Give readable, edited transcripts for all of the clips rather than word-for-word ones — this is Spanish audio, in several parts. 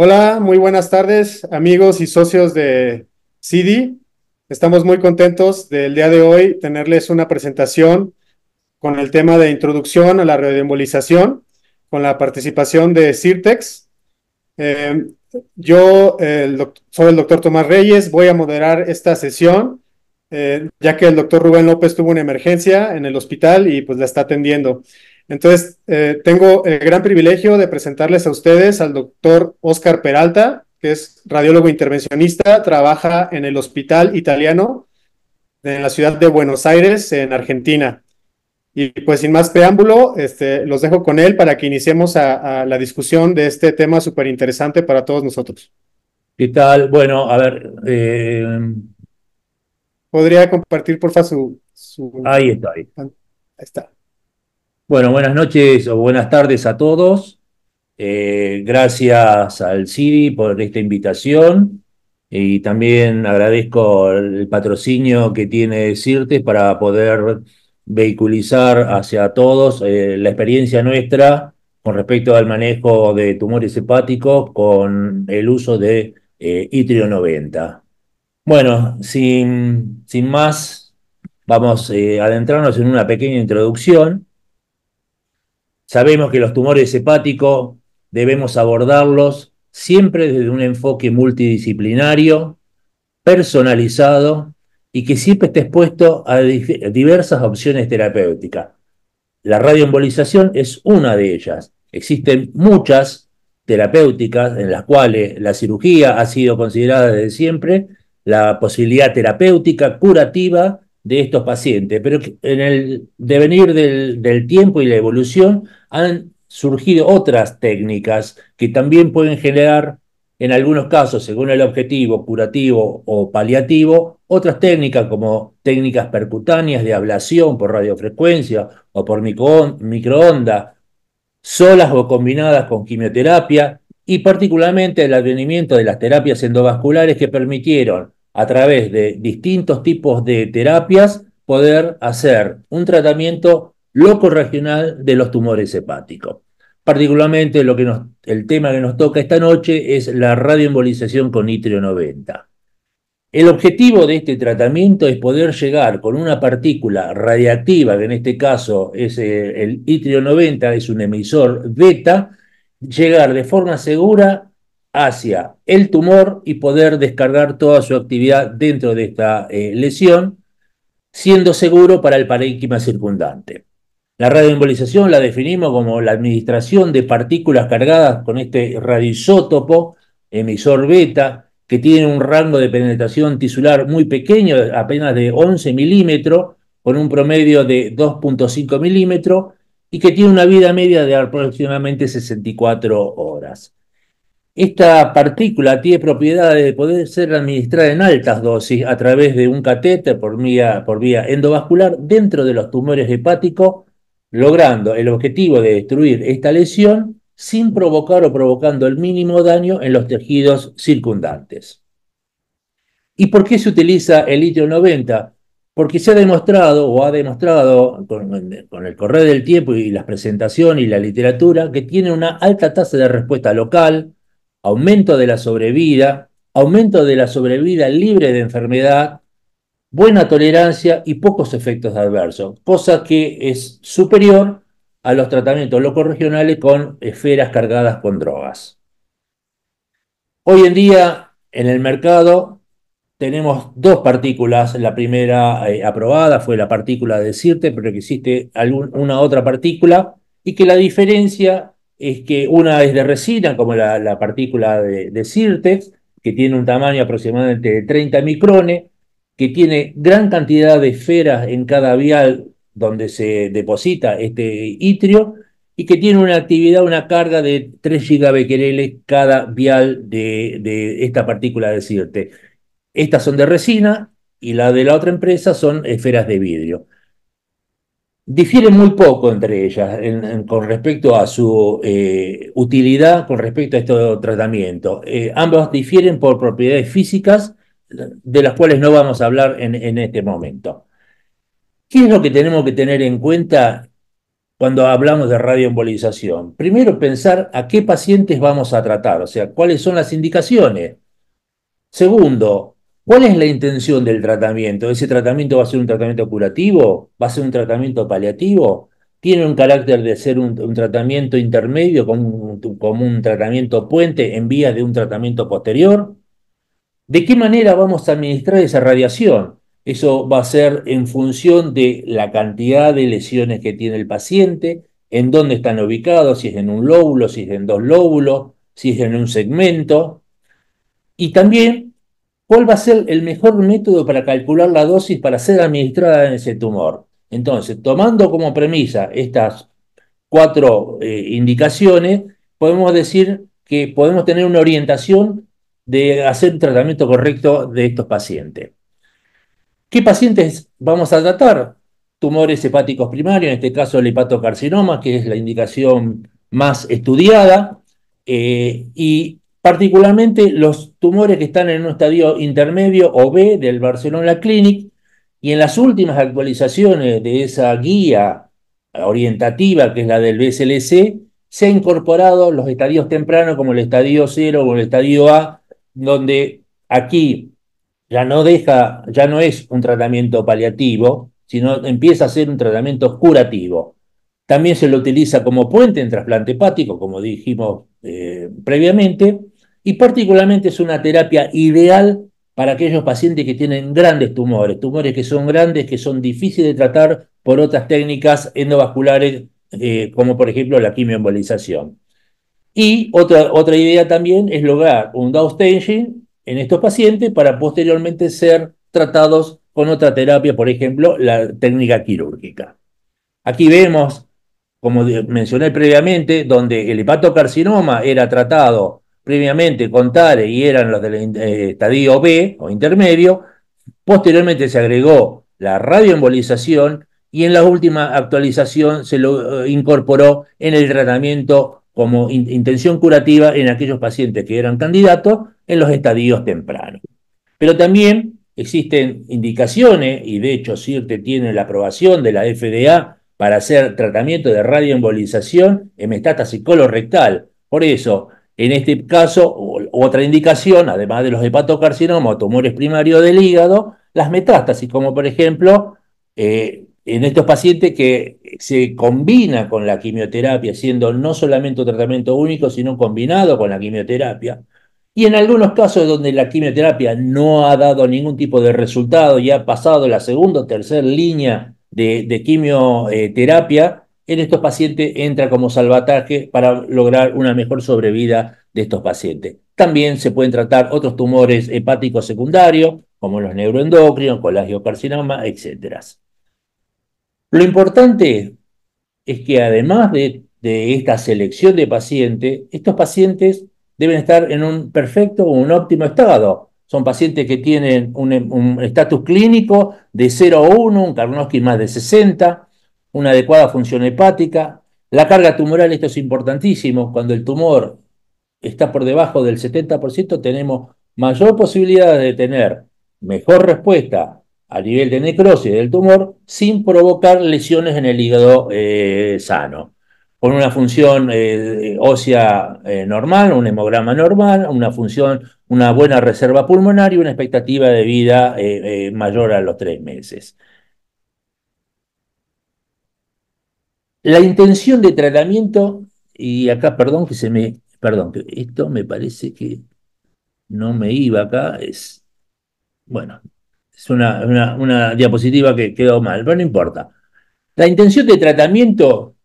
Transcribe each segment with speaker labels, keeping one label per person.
Speaker 1: Hola, muy buenas tardes, amigos y socios de CD. Estamos muy contentos del día de hoy tenerles una presentación con el tema de introducción a la radioembolización, con la participación de Sirtex. Eh, soy el doctor Tomás Reyes, voy a moderar esta sesión, ya que el doctor Rubén López tuvo una emergencia en el hospital y pues la está atendiendo. Entonces, tengo el gran privilegio de presentarles a ustedes al doctor Oscar Peralta, que es radiólogo intervencionista, trabaja en el Hospital Italiano en la ciudad de Buenos Aires, en Argentina. Y pues sin más preámbulo, los dejo con él para que iniciemos a la discusión de este tema súper interesante para todos nosotros.
Speaker 2: ¿Qué tal? Bueno, a ver,
Speaker 1: ¿Podría compartir, porfa,
Speaker 2: ahí estoy.
Speaker 1: Ahí está.
Speaker 2: Bueno, buenas noches o buenas tardes a todos. Gracias al CIDI por esta invitación y también agradezco el patrocinio que tiene CIRTES para poder vehiculizar hacia todos la experiencia nuestra con respecto al manejo de tumores hepáticos con el uso de Itrio 90. Bueno, sin más, vamos a adentrarnos en una pequeña introducción. Sabemos que los tumores hepáticos debemos abordarlos siempre desde un enfoque multidisciplinario, personalizado y que siempre esté expuesto a diversas opciones terapéuticas. La radioembolización es una de ellas. Existen muchas terapéuticas en las cuales la cirugía ha sido considerada desde siempre la posibilidad terapéutica curativa de estos pacientes, pero en el devenir del tiempo y la evolución han surgido otras técnicas que también pueden generar, en algunos casos, según el objetivo curativo o paliativo, otras técnicas como técnicas percutáneas de ablación por radiofrecuencia o por microondas, solas o combinadas con quimioterapia, y particularmente el advenimiento de las terapias endovasculares que permitieron, a través de distintos tipos de terapias, poder hacer un tratamiento locorregional de los tumores hepáticos. Particularmente el tema que nos toca esta noche es la radioembolización con itrio 90. El objetivo de este tratamiento es poder llegar con una partícula radiactiva, que en este caso es el itrio 90, es un emisor beta, llegar de forma segura hacia el tumor y poder descargar toda su actividad dentro de esta lesión, siendo seguro para el parénquima circundante. La radioembolización la definimos como la administración de partículas cargadas con este radioisótopo, emisor beta, que tiene un rango de penetración tisular muy pequeño, apenas de 11 milímetros, con un promedio de 2,5 milímetros, y que tiene una vida media de aproximadamente 64 horas. Esta partícula tiene propiedades de poder ser administrada en altas dosis a través de un catéter por vía endovascular dentro de los tumores hepáticos, logrando el objetivo de destruir esta lesión sin provocar o provocando el mínimo daño en los tejidos circundantes. ¿Y por qué se utiliza el litio 90? Porque se ha demostrado o ha demostrado con el correr del tiempo y las presentaciones y la literatura que tiene una alta tasa de respuesta local, aumento de la sobrevida libre de enfermedad, buena tolerancia y pocos efectos adversos, cosa que es superior a los tratamientos locorregionales con esferas cargadas con drogas. Hoy en día en el mercado tenemos dos partículas. La primera aprobada fue la partícula de Sirte, pero que existe una otra partícula y que la diferencia es que una es de resina, como la partícula de Sirtex, que tiene un tamaño aproximadamente de 30 micrones, que tiene gran cantidad de esferas en cada vial donde se deposita este itrio y que tiene una actividad, una carga de 3 gigabecquereles cada vial de esta partícula de Sirte. Estas son de resina y la de la otra empresa son esferas de vidrio. Difieren muy poco entre ellas con respecto a su utilidad, con respecto a este tratamiento. Ambas difieren por propiedades físicas de las cuales no vamos a hablar en este momento. ¿Qué es lo que tenemos que tener en cuenta cuando hablamos de radioembolización? Primero, pensar a qué pacientes vamos a tratar, o sea, cuáles son las indicaciones. Segundo, ¿cuál es la intención del tratamiento? ¿Ese tratamiento va a ser un tratamiento curativo? ¿Va a ser un tratamiento paliativo? ¿Tiene un carácter de ser un tratamiento intermedio como un tratamiento puente en vías de un tratamiento posterior? ¿De qué manera vamos a administrar esa radiación? Eso va a ser en función de la cantidad de lesiones que tiene el paciente, en dónde están ubicados, si es en un lóbulo, si es en dos lóbulos, si es en un segmento. Y también, ¿cuál va a ser el mejor método para calcular la dosis para ser administrada en ese tumor? Entonces, tomando como premisa estas cuatro indicaciones, podemos decir que podemos tener una orientación de hacer un tratamiento correcto de estos pacientes. ¿Qué pacientes vamos a tratar? Tumores hepáticos primarios, en este caso el hepatocarcinoma, que es la indicación más estudiada, y particularmente los tumores que están en un estadio intermedio o B del Barcelona Clinic, y en las últimas actualizaciones de esa guía orientativa, que es la del BSLC, se han incorporado los estadios tempranos como el estadio 0 o el estadio A, donde aquí ya no es un tratamiento paliativo, sino empieza a ser un tratamiento curativo. También se lo utiliza como puente en trasplante hepático, como dijimos previamente, y particularmente es una terapia ideal para aquellos pacientes que tienen grandes tumores, tumores que son grandes, que son difíciles de tratar por otras técnicas endovasculares, como por ejemplo la quimioembolización. Y otra idea también es lograr un downstaging en estos pacientes para posteriormente ser tratados con otra terapia, por ejemplo, la técnica quirúrgica. Aquí vemos, como mencioné previamente, donde el hepatocarcinoma era tratado previamente con TARE y eran los del estadio B o intermedio. Posteriormente se agregó la radioembolización y en la última actualización se lo incorporó en el tratamiento como intención curativa en aquellos pacientes que eran candidatos en los estadios tempranos. Pero también existen indicaciones, y de hecho CIRTE tiene la aprobación de la FDA para hacer tratamiento de radioembolización en metástasis colorectal. Por eso, en este caso, otra indicación, además de los hepatocarcinomas o tumores primarios del hígado, las metástasis, como por ejemplo, en estos pacientes que se combina con la quimioterapia, siendo no solamente un tratamiento único, sino combinado con la quimioterapia. Y en algunos casos donde la quimioterapia no ha dado ningún tipo de resultado y ha pasado la segunda o tercera línea de quimioterapia, en estos pacientes entra como salvataje para lograr una mejor sobrevida de estos pacientes. También se pueden tratar otros tumores hepáticos secundarios, como los neuroendocrinos, colangiocarcinoma, etc. Lo importante es que además de esta selección de pacientes, estos pacientes deben estar en un perfecto o un óptimo estado. Son pacientes que tienen un estatus clínico de 0 a 1, un Karnofsky más de 60, una adecuada función hepática. La carga tumoral, esto es importantísimo, cuando el tumor está por debajo del 70%, tenemos mayor posibilidad de tener mejor respuesta a nivel de necrosis del tumor sin provocar lesiones en el hígado sano. Con una función ósea normal, un hemograma normal, una función, una buena reserva pulmonar y una expectativa de vida mayor a los 3 meses. La intención de tratamiento, y acá, perdón, que esto me parece que no me iba acá, bueno, es una diapositiva que quedó mal, pero no importa. La intención de tratamiento,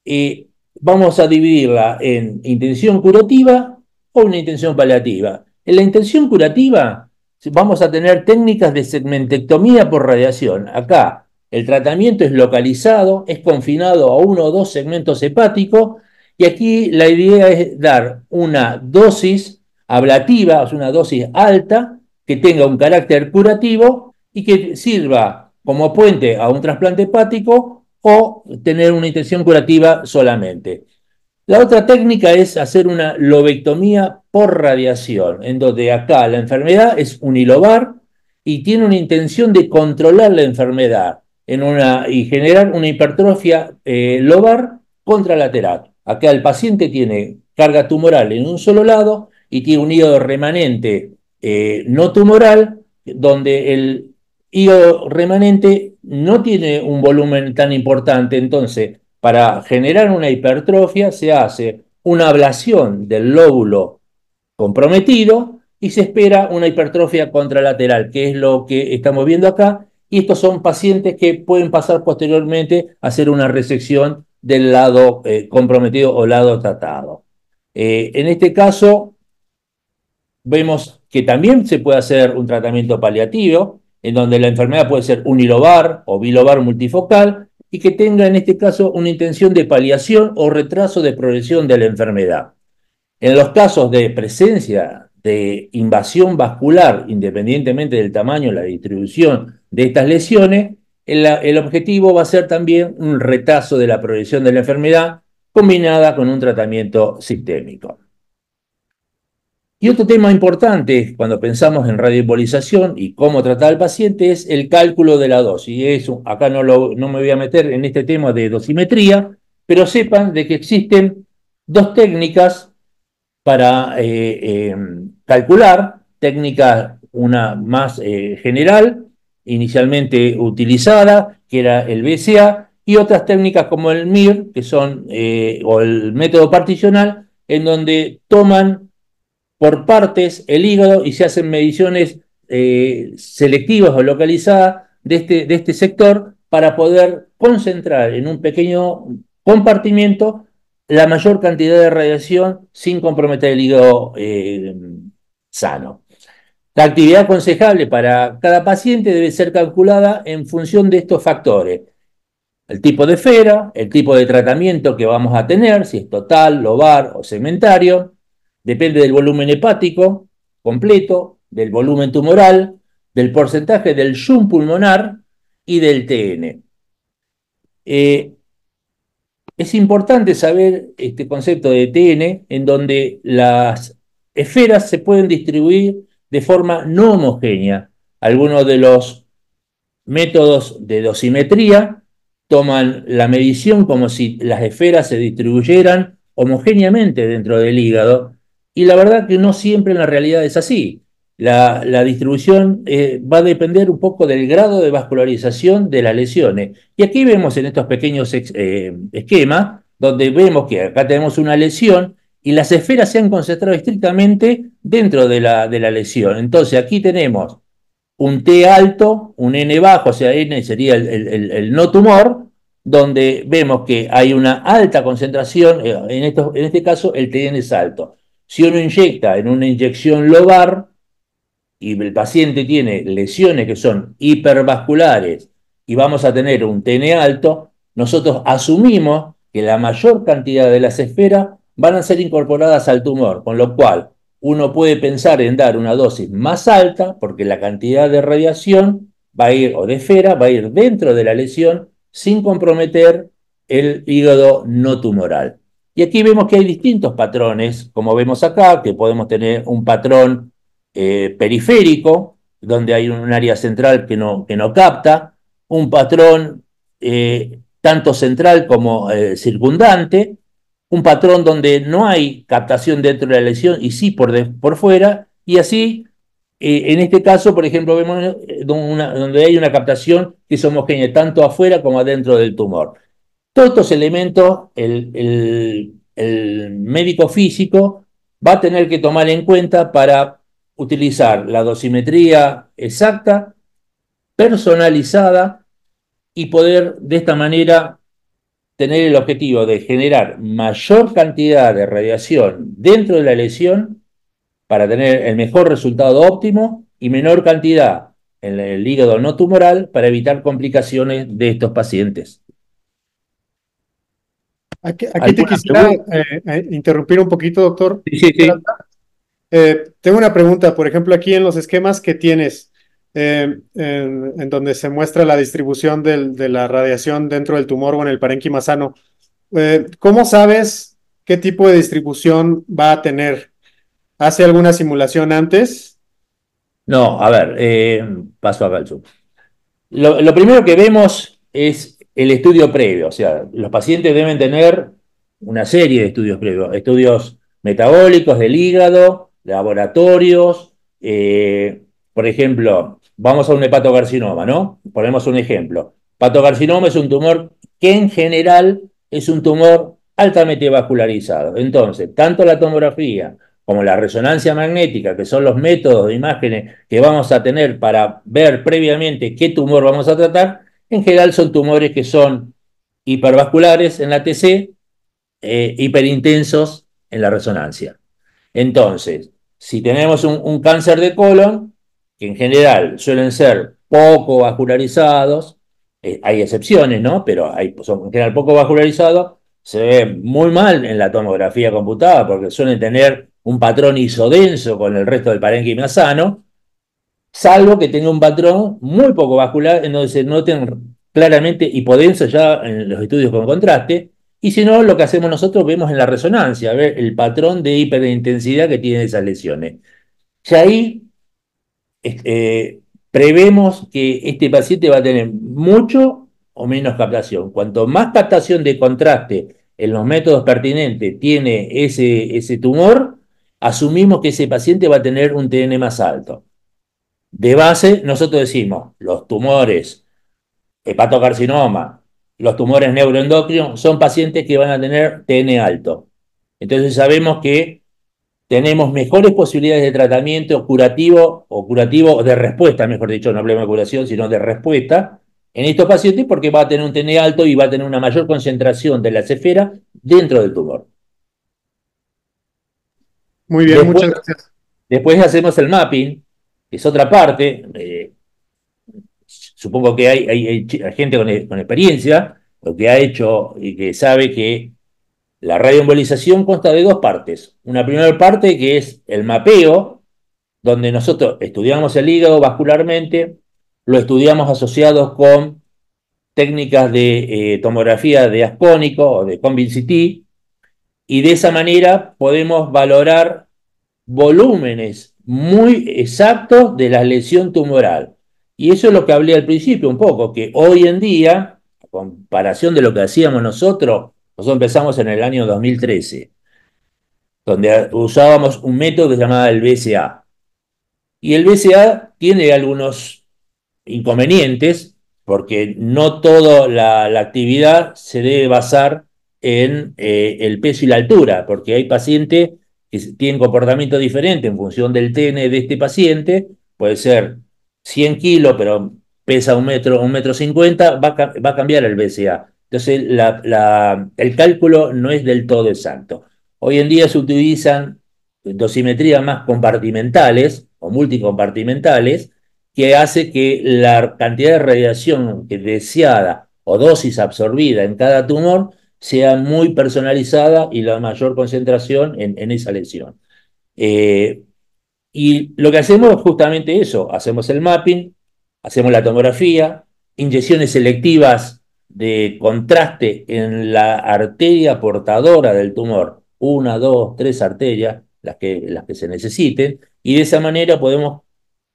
Speaker 2: eh, vamos a dividirla en intención curativa o una intención paliativa. En la intención curativa vamos a tener técnicas de segmentectomía por radiación. Acá el tratamiento es localizado, es confinado a uno o dos segmentos hepáticos y aquí la idea es dar una dosis ablativa, o sea, una dosis alta que tenga un carácter curativo y que sirva como puente a un trasplante hepático o tener una intención curativa solamente. La otra técnica es hacer una lobectomía por radiación, en donde acá la enfermedad es unilobar y tiene una intención de controlar la enfermedad. y generar una hipertrofia lobar contralateral. Acá el paciente tiene carga tumoral en un solo lado y tiene un hígado remanente no tumoral, donde el hígado remanente no tiene un volumen tan importante. Entonces, para generar una hipertrofia se hace una ablación del lóbulo comprometido y se espera una hipertrofia contralateral, que es lo que estamos viendo acá. Y estos son pacientes que pueden pasar posteriormente a hacer una resección del lado comprometido o lado tratado. En este caso, vemos que también se puede hacer un tratamiento paliativo, en donde la enfermedad puede ser unilobar o bilobar multifocal, y que tenga en este caso una intención de paliación o retraso de progresión de la enfermedad. En los casos de presencia de invasión vascular, independientemente del tamaño y la distribución de estas lesiones, el objetivo va a ser también un retraso de la progresión de la enfermedad combinada con un tratamiento sistémico. Y otro tema importante cuando pensamos en radioembolización y cómo tratar al paciente es el cálculo de la dosis. Eso, acá no me voy a meter en este tema de dosimetría, pero sepan de que existen dos técnicas para calcular, técnica una más general, inicialmente utilizada, que era el BCA, y otras técnicas como el MIR, que son, o el método particional, en donde toman por partes el hígado y se hacen mediciones selectivas o localizadas de este sector para poder concentrar en un pequeño compartimiento la mayor cantidad de radiación sin comprometer el hígado sano. La actividad aconsejable para cada paciente debe ser calculada en función de estos factores: el tipo de esfera, el tipo de tratamiento que vamos a tener, si es total, lobar o segmentario, depende del volumen hepático completo, del volumen tumoral, del porcentaje del shun pulmonar y del TN. Es importante saber este concepto de TN, en donde las esferas se pueden distribuir de forma no homogénea. Algunos de los métodos de dosimetría toman la medición como si las esferas se distribuyeran homogéneamente dentro del hígado, y la verdad que no siempre en la realidad es así. La distribución va a depender un poco del grado de vascularización de las lesiones. Y aquí vemos en estos pequeños esquemas, donde vemos que acá tenemos una lesión y las esferas se han concentrado estrictamente dentro de la lesión. Entonces aquí tenemos un T alto, un N bajo, o sea, N sería el no tumor, donde vemos que hay una alta concentración, en este caso el TN es alto. Si uno inyecta en una inyección lobar y el paciente tiene lesiones que son hipervasculares y vamos a tener un TN alto, nosotros asumimos que la mayor cantidad de las esferas van a ser incorporadas al tumor, con lo cual uno puede pensar en dar una dosis más alta porque la cantidad de radiación va a ir, o de esfera, va a ir dentro de la lesión sin comprometer el hígado no tumoral. Y aquí vemos que hay distintos patrones, como vemos acá, que podemos tener un patrón periférico, donde hay un área central que no capta, un patrón tanto central como circundante, un patrón donde no hay captación dentro de la lesión y sí por fuera, y así, en este caso, por ejemplo, vemos donde hay una captación que es homogénea tanto afuera como adentro del tumor. Todos estos elementos, el médico físico va a tener que tomar en cuenta para utilizar la dosimetría exacta, personalizada, y poder de esta manera tener el objetivo de generar mayor cantidad de radiación dentro de la lesión para tener el mejor resultado óptimo y menor cantidad en el hígado no tumoral para evitar complicaciones de estos pacientes.
Speaker 1: Aquí te quisiera interrumpir un poquito, doctor.
Speaker 2: Sí, sí, sí.
Speaker 1: Tengo una pregunta, por ejemplo, aquí en los esquemas que tienes, en donde se muestra la distribución de la radiación dentro del tumor o en el parénquima sano, ¿cómo sabes qué tipo de distribución va a tener? ¿Hace alguna simulación antes?
Speaker 2: No, a ver, paso acá al Zoom. Lo primero que vemos es el estudio previo. O sea, los pacientes deben tener una serie de estudios previos, estudios metabólicos del hígado, laboratorios, por ejemplo, vamos a un hepatocarcinoma, ¿no? Ponemos un ejemplo. Hepatocarcinoma es un tumor que en general es un tumor altamente vascularizado. Entonces, tanto la tomografía como la resonancia magnética, que son los métodos de imágenes que vamos a tener para ver previamente qué tumor vamos a tratar, en general son tumores que son hipervasculares en la TC, hiperintensos en la resonancia. Entonces, si tenemos un cáncer de colon, que en general suelen ser poco vascularizados, hay excepciones, ¿no? Pero son en general poco vascularizados, se ve muy mal en la tomografía computada porque suelen tener un patrón isodenso con el resto del parénquima sano, salvo que tenga un patrón muy poco vascular, en donde se noten claramente hipodenso ya en los estudios con contraste, y si no, lo que hacemos nosotros vemos en la resonancia, ver el patrón de hiperintensidad que tienen esas lesiones. Y ahí prevemos que este paciente va a tener mucho o menos captación. Cuanto más captación de contraste en los métodos pertinentes tiene ese tumor, asumimos que ese paciente va a tener un TN más alto. De base, nosotros decimos, los tumores, hepatocarcinoma, los tumores neuroendocrinos, son pacientes que van a tener TN alto. Entonces sabemos que tenemos mejores posibilidades de tratamiento curativo o curativo de respuesta, mejor dicho, no hablemos de curación, sino de respuesta en estos pacientes porque va a tener un TN alto y va a tener una mayor concentración de la esfera dentro del tumor.
Speaker 1: Muy bien,
Speaker 2: Después,
Speaker 1: muchas gracias.
Speaker 2: después hacemos el mapping, que es otra parte. Supongo que hay gente con experiencia, lo que ha hecho y que sabe que la radioembolización consta de dos partes. Una primera parte que es el mapeo, donde nosotros estudiamos el hígado vascularmente, lo estudiamos asociados con técnicas de tomografía de ascónico o de ConvinCT, y de esa manera podemos valorar volúmenes muy exactos de la lesión tumoral. Y eso es lo que hablé al principio un poco, que hoy en día, a comparación de lo que hacíamos nosotros empezamos en el año 2013, donde usábamos un método que se llamaba el BCA. Y el BCA tiene algunos inconvenientes, porque no toda la actividad se debe basar en el peso y la altura, porque hay pacientes que tienen comportamiento diferente en función del TN de este paciente, puede ser 100 kilos, pero pesa un metro 50, va a cambiar el BCA. Entonces, el cálculo no es del todo exacto. Hoy en día se utilizan dosimetrías más compartimentales o multicompartimentales, que hace que la cantidad de radiación deseada o dosis absorbida en cada tumor sea muy personalizada y la mayor concentración en esa lesión. Eh, y lo que hacemos es justamente eso, hacemos el mapping, hacemos la tomografía, inyecciones selectivas de contraste en la arteria portadora del tumor, una, dos, tres arterias, las que se necesiten, y de esa manera podemos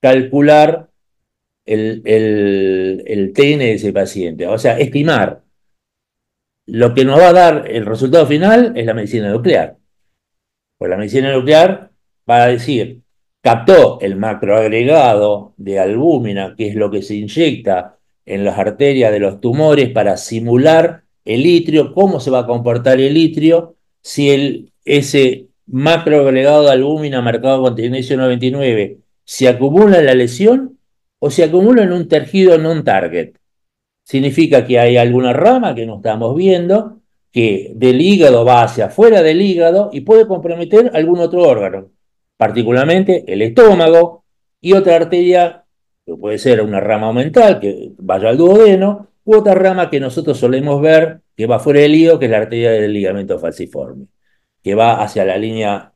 Speaker 2: calcular el TN de ese paciente. O sea, estimar lo que nos va a dar el resultado final es la medicina nuclear. Pues la medicina nuclear va a decir, captó el macroagregado de albúmina, que es lo que se inyecta en las arterias de los tumores para simular el itrio, cómo se va a comportar el itrio si ese macroagregado de albúmina marcado con tecnesio 99 se acumula en la lesión o se acumula en un tejido non-target. Significa que hay alguna rama que no estamos viendo, que del hígado va hacia afuera del hígado y puede comprometer algún otro órgano, particularmente el estómago y otra arteria, que puede ser una rama mental que vaya al duodeno, u otra rama que nosotros solemos ver que va fuera del hígado, que es la arteria del ligamento falciforme, que va hacia la línea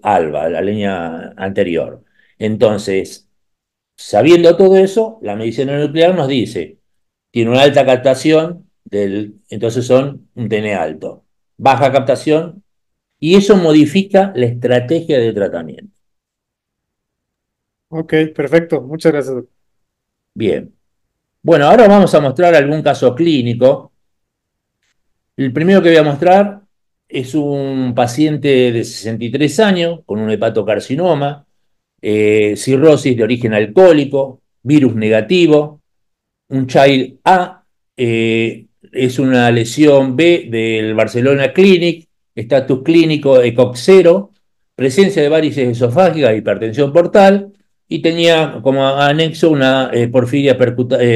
Speaker 2: alba, la línea anterior. Entonces, sabiendo todo eso, la medicina nuclear nos dice, tiene una alta captación, entonces son un TN alto. Baja captación, y eso modifica la estrategia de tratamiento.
Speaker 1: Ok, perfecto. Muchas gracias.
Speaker 2: Bien. Bueno, ahora vamos a mostrar algún caso clínico. El primero que voy a mostrar es un paciente de 63 años con un hepatocarcinoma, cirrosis de origen alcohólico, virus negativo, un Child A, es una lesión B del Barcelona Clinic, estatus clínico ECOG 0, presencia de varices esofágicas, hipertensión portal, y tenía como anexo una porfiria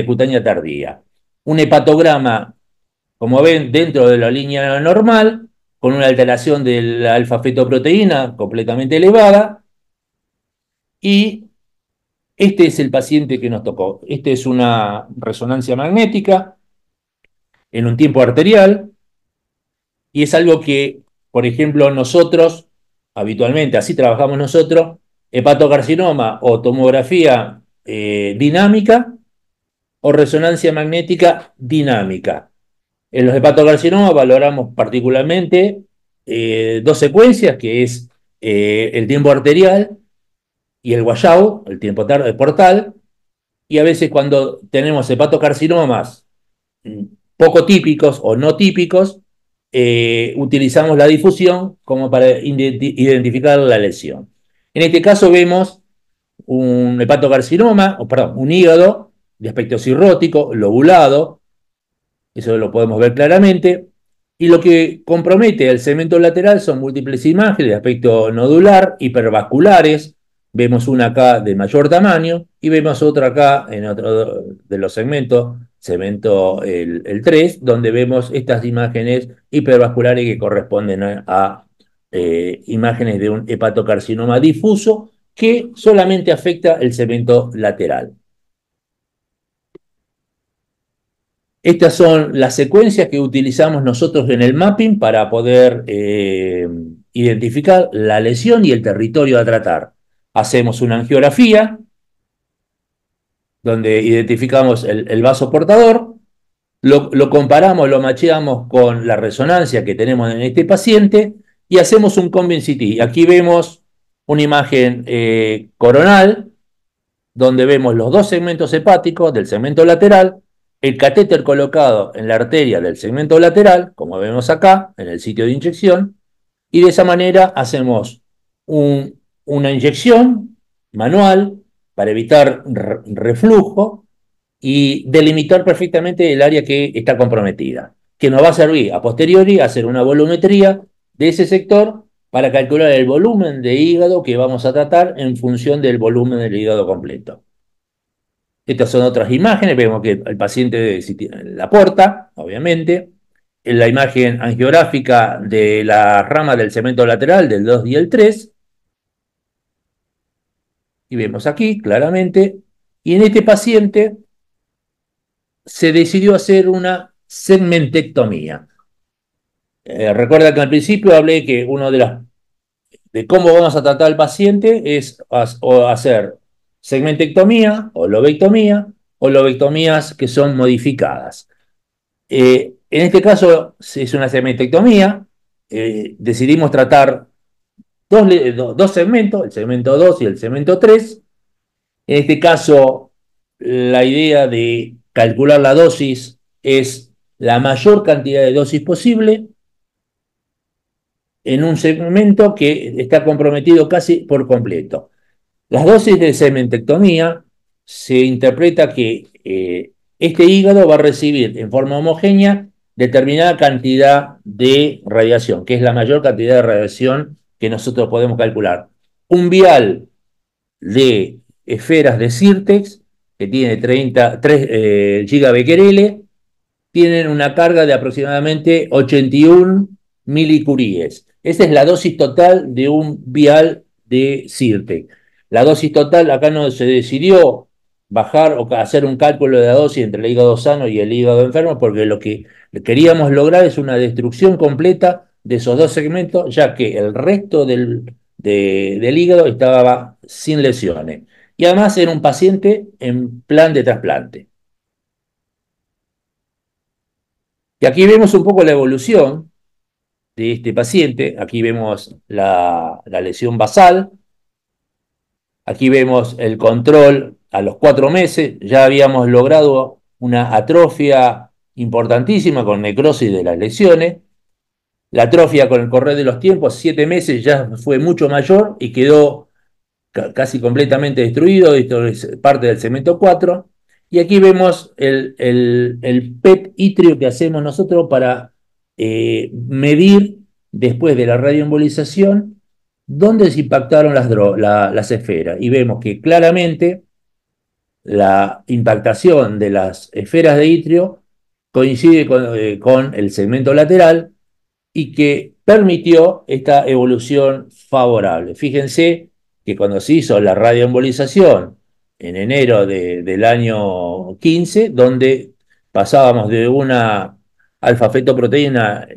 Speaker 2: cutánea tardía. Un hepatograma, como ven, dentro de la línea normal, con una alteración de la alfa-fetoproteína completamente elevada, y este es el paciente que nos tocó. Este es una resonancia magnética en un tiempo arterial, y es algo que, por ejemplo, nosotros, habitualmente, así trabajamos nosotros, hepatocarcinoma o tomografía dinámica o resonancia magnética dinámica. En los hepatocarcinomas valoramos particularmente dos secuencias, que es el tiempo arterial y el washout, el tiempo portal, y a veces cuando tenemos hepatocarcinomas poco típicos o no típicos, utilizamos la difusión como para identificar la lesión. En este caso vemos un hepatocarcinoma, o perdón, un hígado de aspecto cirrótico, lobulado, eso lo podemos ver claramente, y lo que compromete el segmento lateral son múltiples imágenes de aspecto nodular, hipervasculares, vemos una acá de mayor tamaño y vemos otra acá en otro de los segmentos, segmento el 3, donde vemos estas imágenes hipervasculares que corresponden a imágenes de un hepatocarcinoma difuso que solamente afecta el segmento lateral. Estas son las secuencias que utilizamos nosotros en el mapping para poder identificar la lesión y el territorio a tratar. Hacemos una angiografía donde identificamos el vaso portador, lo comparamos, lo macheamos con la resonancia que tenemos en este paciente y hacemos un Combin CT. Aquí vemos una imagen coronal donde vemos los dos segmentos hepáticos del segmento lateral, el catéter colocado en la arteria del segmento lateral, como vemos acá, en el sitio de inyección, y de esa manera hacemos una inyección manual para evitar reflujo y delimitar perfectamente el área que está comprometida, que nos va a servir a posteriori a hacer una volumetría de ese sector para calcular el volumen de hígado que vamos a tratar en función del volumen del hígado completo. Estas son otras imágenes, vemos que el paciente la porta, obviamente. En la imagen angiográfica de la rama del segmento lateral del 2 y el 3. Y vemos aquí claramente. Y en este paciente se decidió hacer una segmentectomía. Recuerda que al principio hablé que uno de cómo vamos a tratar al paciente es o hacer segmentectomía o lobectomías que son modificadas. En este caso es una segmentectomía, decidimos tratar dos segmentos, el segmento 2 y el segmento 3. En este caso, la idea de calcular la dosis es la mayor cantidad de dosis posible en un segmento que está comprometido casi por completo. Las dosis de segmentectomía se interpreta que este hígado va a recibir en forma homogénea determinada cantidad de radiación, que es la mayor cantidad de radiación que nosotros podemos calcular. Un vial de esferas de Sirtex, que tiene 3 gigabecquerel, tienen una carga de aproximadamente 81 milicuries. Esa es la dosis total de un vial de Sirtex. La dosis total, acá no se decidió bajar o hacer un cálculo de la dosis entre el hígado sano y el hígado enfermo, porque lo que queríamos lograr es una destrucción completa de esos dos segmentos, ya que el resto del hígado estaba sin lesiones. Y además era un paciente en plan de trasplante. Y aquí vemos un poco la evolución de este paciente. Aquí vemos la lesión basal. Aquí vemos el control a los 4 meses. Ya habíamos logrado una atrofia importantísima con necrosis de las lesiones. La atrofia con el correr de los tiempos, 7 meses, ya fue mucho mayor y quedó casi completamente destruido. Esto es parte del segmento 4. Y aquí vemos el PET ítrio que hacemos nosotros para medir, después de la radioembolización, dónde se impactaron las esferas. Y vemos que claramente la impactación de las esferas de itrio coincide con el segmento lateral y que permitió esta evolución favorable. Fíjense que cuando se hizo la radioembolización en enero del año 15, donde pasábamos de una alfa-fetoproteína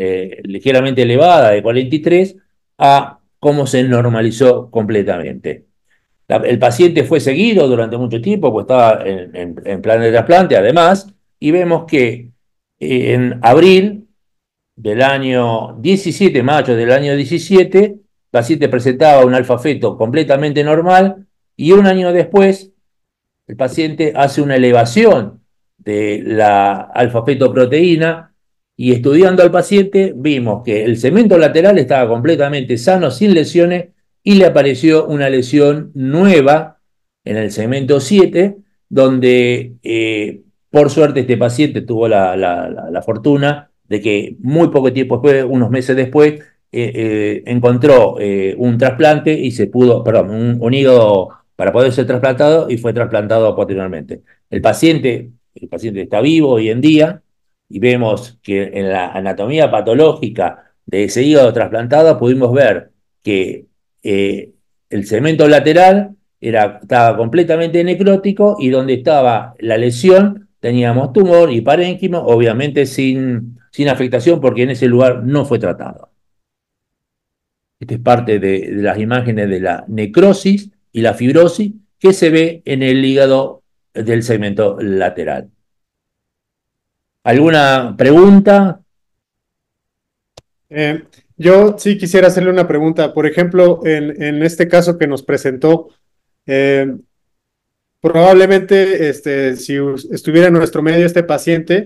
Speaker 2: ligeramente elevada de 43 a cómo se normalizó completamente. El paciente fue seguido durante mucho tiempo, pues estaba en plan de trasplante además, y vemos que en abril del año 17, mayo del año 17, el paciente presentaba un alfa-feto completamente normal y un año después el paciente hace una elevación de la alfa-fetoproteína y estudiando al paciente vimos que el segmento lateral estaba completamente sano, sin lesiones, y le apareció una lesión nueva en el segmento 7, donde por suerte este paciente tuvo la fortuna de que muy poco tiempo después, unos meses después, encontró un trasplante y se pudo, perdón, un hígado para poder ser trasplantado y fue trasplantado posteriormente. El paciente está vivo hoy en día y vemos que en la anatomía patológica de ese hígado trasplantado pudimos ver que el segmento lateral estaba completamente necrótico y donde estaba la lesión teníamos tumor y parénquima, obviamente sin afectación porque en ese lugar no fue tratado. Esta es parte de las imágenes de la necrosis y la fibrosis que se ve en el hígado del segmento lateral. ¿Alguna pregunta?
Speaker 1: Eh, yo sí quisiera hacerle una pregunta. Por ejemplo, en este caso que nos presentó, eh, probablemente si estuviera en nuestro medio este paciente,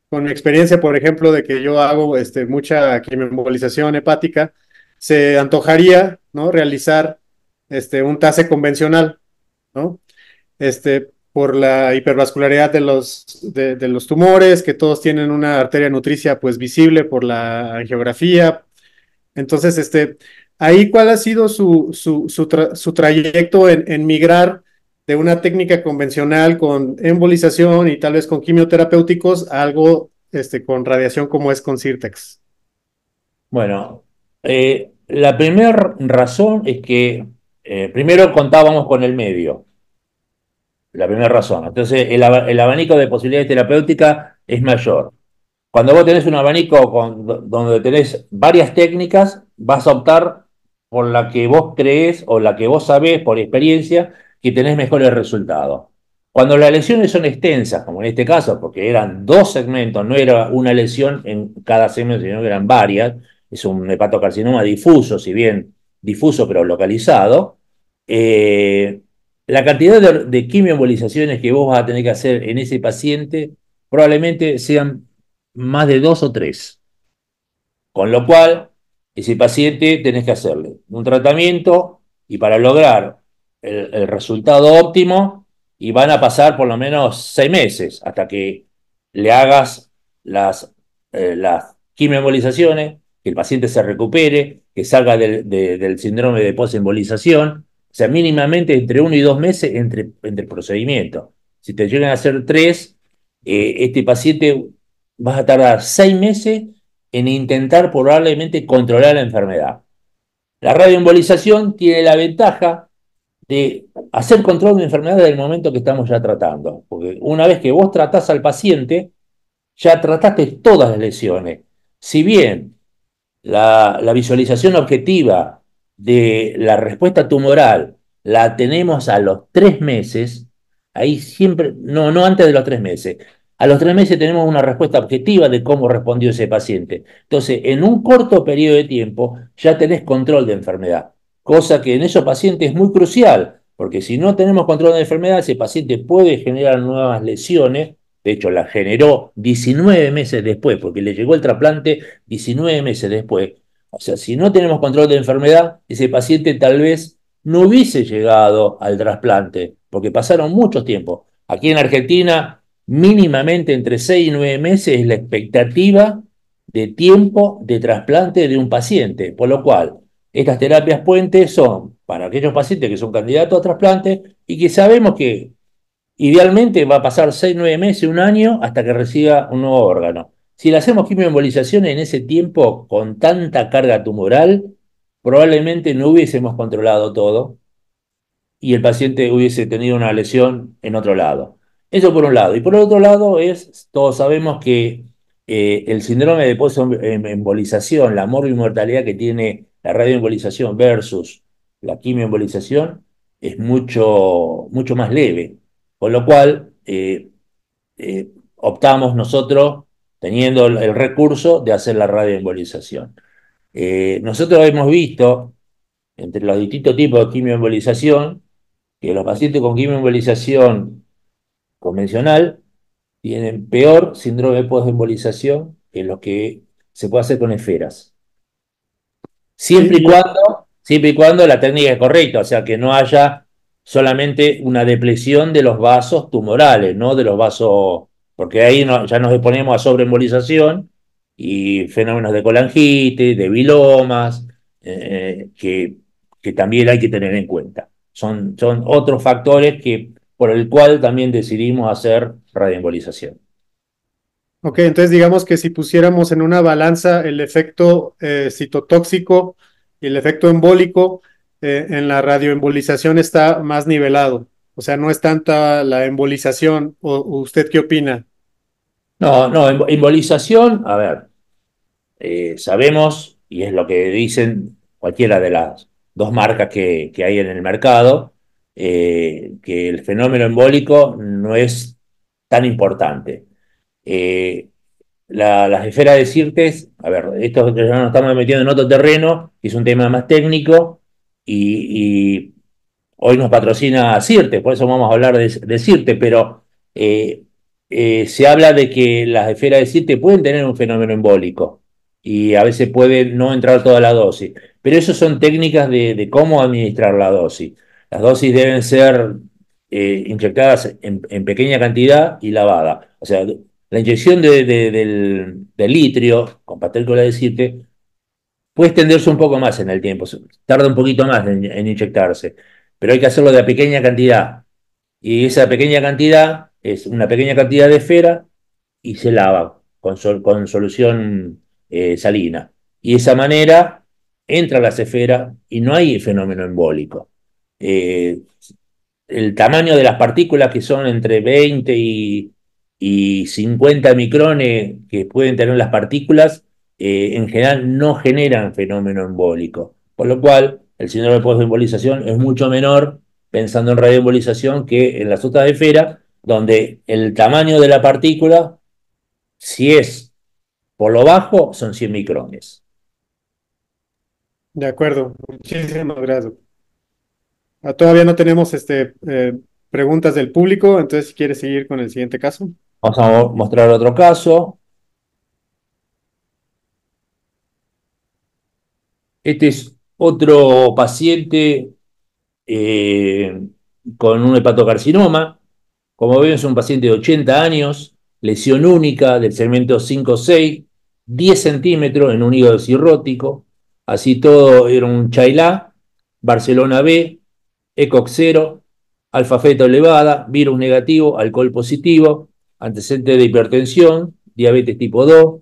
Speaker 1: con mi experiencia, por ejemplo, de que yo hago mucha quimioembolización hepática, se antojaría, ¿no? Realizar un TASE convencional, ¿no? Por la hipervascularidad de los tumores, que todos tienen una arteria nutricia pues visible por la angiografía. Entonces, ahí, ¿cuál ha sido su trayecto en migrar de una técnica convencional con embolización y tal vez con quimioterapéuticos a algo con radiación como es con Sirtex?
Speaker 2: Bueno, la primera razón es que primero contábamos con el medio, la primera razón. Entonces, el abanico de posibilidades terapéuticas es mayor. Cuando vos tenés un abanico donde tenés varias técnicas, vas a optar por la que vos creés o la que vos sabés por experiencia que tenés mejores resultados. Cuando las lesiones son extensas, como en este caso, porque eran 2 segmentos, no era una lesión en cada segmento, sino que eran varias, es un hepatocarcinoma difuso, si bien difuso pero localizado, eh, la cantidad de quimioembolizaciones que vos vas a tener que hacer en ese paciente probablemente sean más de 2 o 3. Con lo cual, ese paciente tenés que hacerle un tratamiento y para lograr el resultado óptimo, y van a pasar por lo menos 6 meses hasta que le hagas las quimioembolizaciones, que el paciente se recupere, que salga del síndrome de posembolización. O sea, mínimamente entre 1 y 2 meses entre procedimientos. Si te llegan a hacer 3, este paciente vas a tardar 6 meses en intentar probablemente controlar la enfermedad. La radioembolización tiene la ventaja de hacer control de enfermedad desde el momento que estamos ya tratando, porque una vez que vos tratás al paciente, ya trataste todas las lesiones. Si bien la visualización objetiva de la respuesta tumoral la tenemos a los 3 meses, ahí siempre, no antes de los 3 meses. A los 3 meses tenemos una respuesta objetiva de cómo respondió ese paciente. Entonces, en un corto periodo de tiempo ya tenés control de enfermedad, cosa que en esos pacientes es muy crucial, porque si no tenemos control de enfermedad, ese paciente puede generar nuevas lesiones de hecho la generó 19 meses después, porque le llegó el trasplante 19 meses después. O sea, si no tenemos control de enfermedad, ese paciente tal vez no hubiese llegado al trasplante, porque pasaron mucho tiempo. Aquí en Argentina, mínimamente entre 6 y 9 meses es la expectativa de tiempo de trasplante de un paciente, por lo cual estas terapias puentes son para aquellos pacientes que son candidatos a trasplante y que sabemos que idealmente va a pasar 6, 9 meses, un año, hasta que reciba un nuevo órgano. Si le hacemos quimioembolización en ese tiempo con tanta carga tumoral, probablemente no hubiésemos controlado todo y el paciente hubiese tenido una lesión en otro lado. Eso por un lado. Y por otro lado es, todos sabemos que el síndrome de post-embolización, la morbimortalidad que tiene la radioembolización versus la quimioembolización, es mucho, mucho más leve. Con lo cual, optamos nosotros, teniendo el recurso, de hacer la radioembolización. Nosotros hemos visto, entre los distintos tipos de quimioembolización, que los pacientes con quimioembolización convencional tienen peor síndrome de postembolización que los que se puede hacer con esferas.
Speaker 1: Sí,
Speaker 2: Siempre y cuando la técnica es correcta, o sea, que no haya solamente una depresión de los vasos tumorales, no de los vasos, porque ahí ya nos exponemos a sobreembolización y fenómenos de colangitis, de vilomas, que también hay que tener en cuenta. Son otros factores por el cual también decidimos hacer radioembolización.
Speaker 1: ok, entonces digamos que si pusiéramos en una balanza el efecto citotóxico y el efecto embólico, en la radioembolización está más nivelado. O sea, no es tanta la embolización. ¿O usted qué opina?
Speaker 2: No, no, embolización, a ver, sabemos, y es lo que dicen cualquiera de las dos marcas que hay en el mercado, que el fenómeno embólico no es tan importante. Eh, las esferas de Sirtes, a ver, esto ya nos estamos metiendo en otro terreno, que es un tema más técnico, y hoy nos patrocina Sirte, por eso vamos a hablar de Sirte, pero eh, se habla de que las esferas de Sirte pueden tener un fenómeno embólico y a veces puede no entrar toda la dosis, pero eso son técnicas de cómo administrar la dosis. Las dosis deben ser inyectadas en pequeña cantidad y lavadas. O sea, la inyección del litrio con pastel cola de Sirte puede extenderse un poco más en el tiempo, tarda un poquito más en inyectarse, pero hay que hacerlo de a pequeña cantidad. Y esa pequeña cantidad es una pequeña cantidad de esfera y se lava con solución salina. Y de esa manera entra la esfera y no hay fenómeno embólico. Eh, el tamaño de las partículas, que son entre 20 y 50 micrones que pueden tener las partículas, en general no generan fenómeno embólico. Por lo cual, el síndrome de postembolización es mucho menor, pensando en radioembolización, que en las otras esferas, donde el tamaño de la partícula, si es por lo bajo, son 100 micrones.
Speaker 1: De acuerdo, muchísimas gracias. Todavía no tenemos preguntas del público, entonces si quiere seguir con el siguiente caso.
Speaker 2: Vamos a mostrar otro caso. Este es otro paciente eh, con un hepatocarcinoma. Como ven, es un paciente de 80 años, lesión única del segmento 5-6, 10 centímetros en un hígado cirrótico. Así todo era un Chailá, Barcelona B, ECOG 0, alfa feta elevada, virus negativo, alcohol positivo, antecedente de hipertensión, diabetes tipo 2,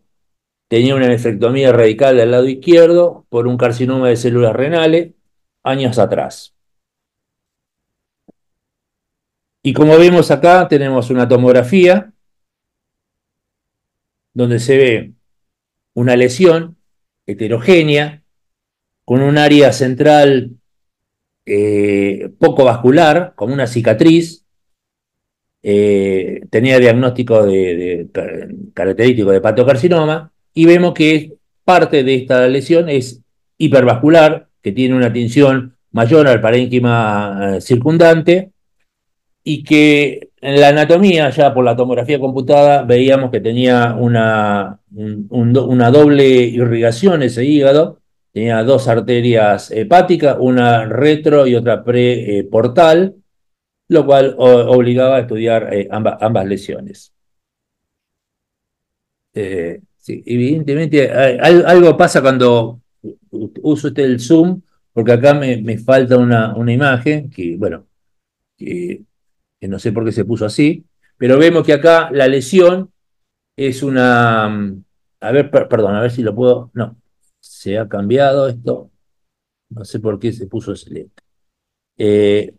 Speaker 2: tenía una nefrectomía radical del lado izquierdo por un carcinoma de células renales años atrás. Y como vemos acá, tenemos una tomografía donde se ve una lesión heterogénea con un área central poco vascular, como una cicatriz. Tenía diagnóstico característico de hepatocarcinoma y vemos que parte de esta lesión es hipervascular, que tiene una tinción mayor al parénquima circundante y que en la anatomía, ya por la tomografía computada, veíamos que tenía una doble irrigación ese hígado, tenía dos arterias hepáticas, una retro y otra preportal, lo cual obligaba a estudiar ambas lesiones. Sí, evidentemente, algo pasa cuando uso el Zoom, porque acá me falta una imagen que, bueno, que no sé por qué se puso así, pero vemos que acá la lesión es una... A ver, perdón, a ver si lo puedo... No, se ha cambiado esto, no sé por qué se puso excelente. Eh,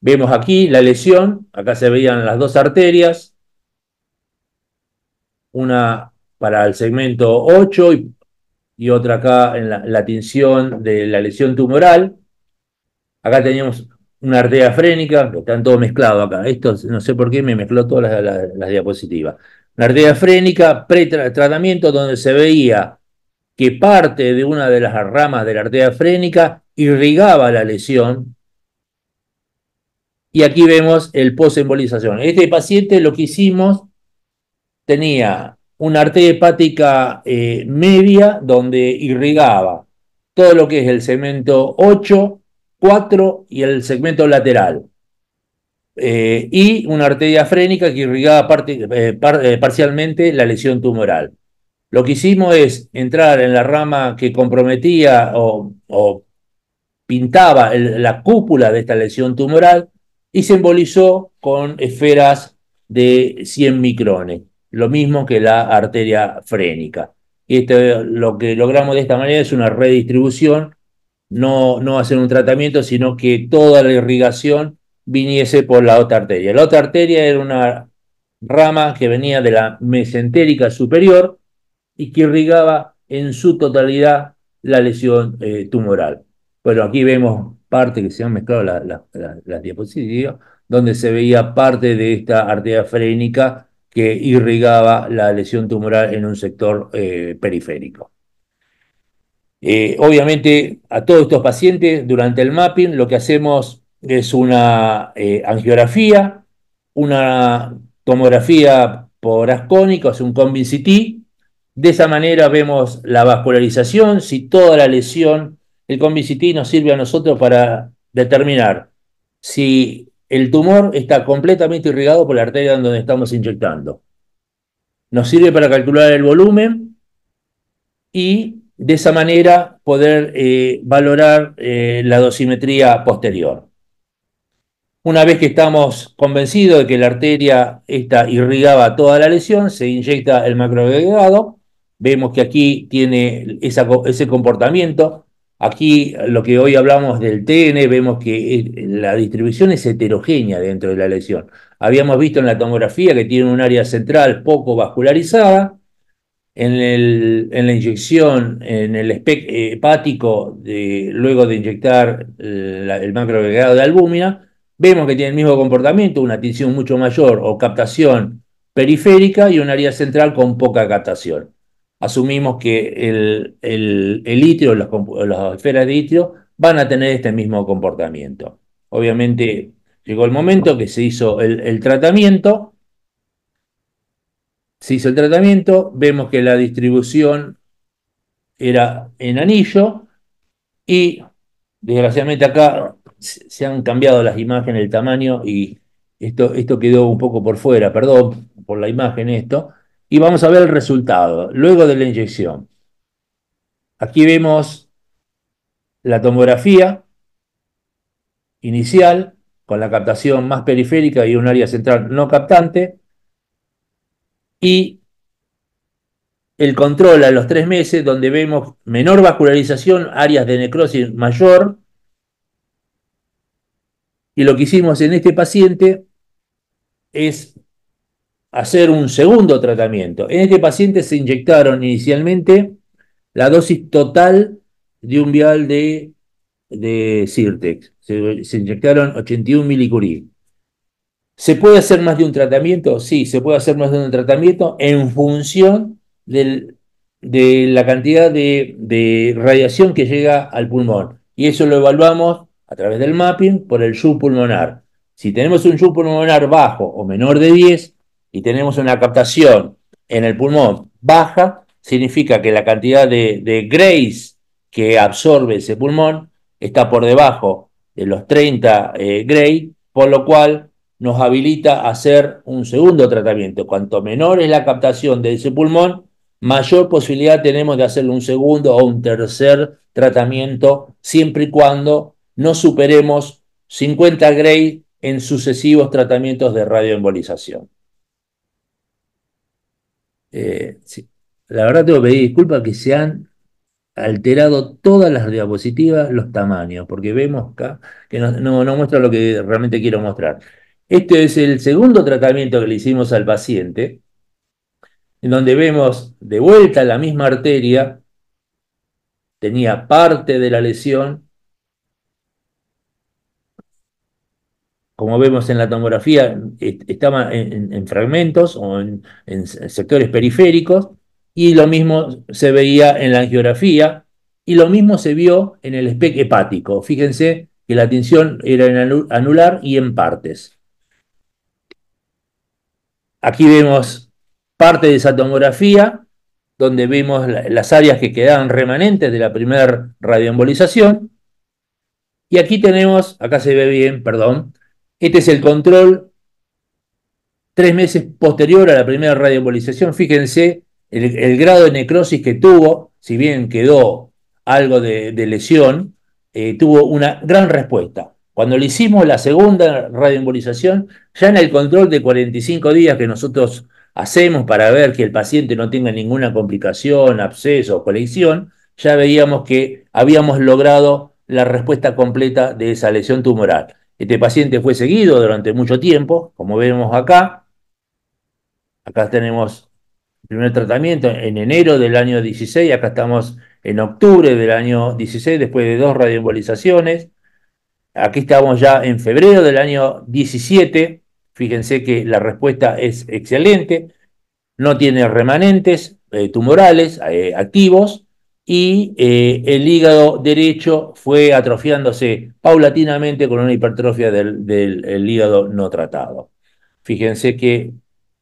Speaker 2: Vemos aquí la lesión, acá se veían las dos arterias, una para el segmento 8 y otra acá en la tinción de la lesión tumoral. Acá teníamos una arteria frénica, que están todo mezclado acá. Esto no sé por qué me mezcló todas las diapositivas. Una arteria frénica, pre-tratamiento, donde se veía que parte de una de las ramas de la arteria frénica irrigaba la lesión. Y aquí vemos el posembolización. Este paciente lo que hicimos tenía una arteria hepática media donde irrigaba todo lo que es el segmento 8, 4 y el segmento lateral. Y una arteria frénica que irrigaba parcialmente la lesión tumoral. Lo que hicimos es entrar en la rama que comprometía o pintaba la cúpula de esta lesión tumoral y se embolizó con esferas de 100 micrones, lo mismo que la arteria frénica. Lo que logramos de esta manera es una redistribución, no hacer un tratamiento, sino que toda la irrigación viniese por la otra arteria. La otra arteria era una rama que venía de la mesentérica superior y que irrigaba en su totalidad la lesión tumoral. Bueno, aquí vemos parte que se han mezclado las diapositivas, donde se veía parte de esta arteria frénica que irrigaba la lesión tumoral en un sector periférico. Obviamente, a todos estos pacientes, durante el mapping, lo que hacemos es una angiografía, una tomografía por ascónico, es un COMBIN-CT. De esa manera vemos la vascularización, si toda la lesión, el COMBIN-CT nos sirve a nosotros para determinar si el tumor está completamente irrigado por la arteria donde estamos inyectando. Nos sirve para calcular el volumen y de esa manera poder valorar la dosimetría posterior. Una vez que estamos convencidos de que la arteria esta irrigaba toda la lesión, se inyecta el macroagregado. Vemos que aquí tiene ese comportamiento. Aquí lo que hoy hablamos del TN, vemos que la distribución es heterogénea dentro de la lesión. Habíamos visto en la tomografía que tiene un área central poco vascularizada, en la inyección, en el hepático, luego de inyectar el macroagregado de albúmina, vemos que tiene el mismo comportamiento, una tinción mucho mayor o captación periférica y un área central con poca captación. Asumimos que el litio, las esferas de litio, van a tener este mismo comportamiento. Obviamente llegó el momento que se hizo el tratamiento. Se hizo el tratamiento, vemos que la distribución era en anillo y desgraciadamente acá se han cambiado las imágenes, el tamaño y esto quedó un poco por fuera, perdón por la imagen esto, y vamos a ver el resultado luego de la inyección. Aquí vemos la tomografía inicial con la captación más periférica y un área central no captante y el control a los 3 meses, donde vemos menor vascularización, áreas de necrosis mayor. Y lo que hicimos en este paciente es hacer un segundo tratamiento. En este paciente se inyectaron inicialmente la dosis total de un vial de Sirtex. Se inyectaron 81 milicurie. ¿Se puede hacer más de un tratamiento? Sí, se puede hacer más de un tratamiento en función de la cantidad de radiación que llega al pulmón. Y eso lo evaluamos a través del mapping por el subpulmonar. Si tenemos un flujo pulmonar bajo o menor de 10 y tenemos una captación en el pulmón baja, significa que la cantidad de Grays que absorbe ese pulmón está por debajo de los 30 Gray, por lo cual nos habilita a hacer un segundo tratamiento. Cuanto menor es la captación de ese pulmón, mayor posibilidad tenemos de hacerle un segundo o un tercer tratamiento, siempre y cuando no superemos 50 Gray en sucesivos tratamientos de radioembolización. Sí. La verdad tengo que pedir disculpas que se han alterado todas las diapositivas, los tamaños, porque vemos acá que no muestra lo que realmente quiero mostrar. Este es el segundo tratamiento que le hicimos al paciente, en donde vemos de vuelta la misma arteria, tenía parte de la lesión, como vemos en la tomografía, estaba en fragmentos o en sectores periféricos, y lo mismo se veía en la angiografía, y lo mismo se vio en el SPECT hepático. Fíjense que la tinción era en anular y en partes. Aquí vemos parte de esa tomografía, donde vemos las áreas que quedaban remanentes de la primera radioembolización, y aquí tenemos, acá se ve bien, perdón, este es el control 3 meses posterior a la primera radioembolización. Fíjense el grado de necrosis que tuvo, si bien quedó algo de lesión, tuvo una gran respuesta. Cuando le hicimos la segunda radioembolización, ya en el control de 45 días que nosotros hacemos para ver que el paciente no tenga ninguna complicación, absceso o colección, ya veíamos que habíamos logrado la respuesta completa de esa lesión tumoral. Este paciente fue seguido durante mucho tiempo, como vemos acá. Acá tenemos el primer tratamiento en enero del año 16, acá estamos en octubre del año 16, después de 2 radioembolizaciones. Aquí estamos ya en febrero del año 17. Fíjense que la respuesta es excelente, no tiene remanentes tumorales activos, y el hígado derecho fue atrofiándose paulatinamente con una hipertrofia del hígado no tratado. Fíjense que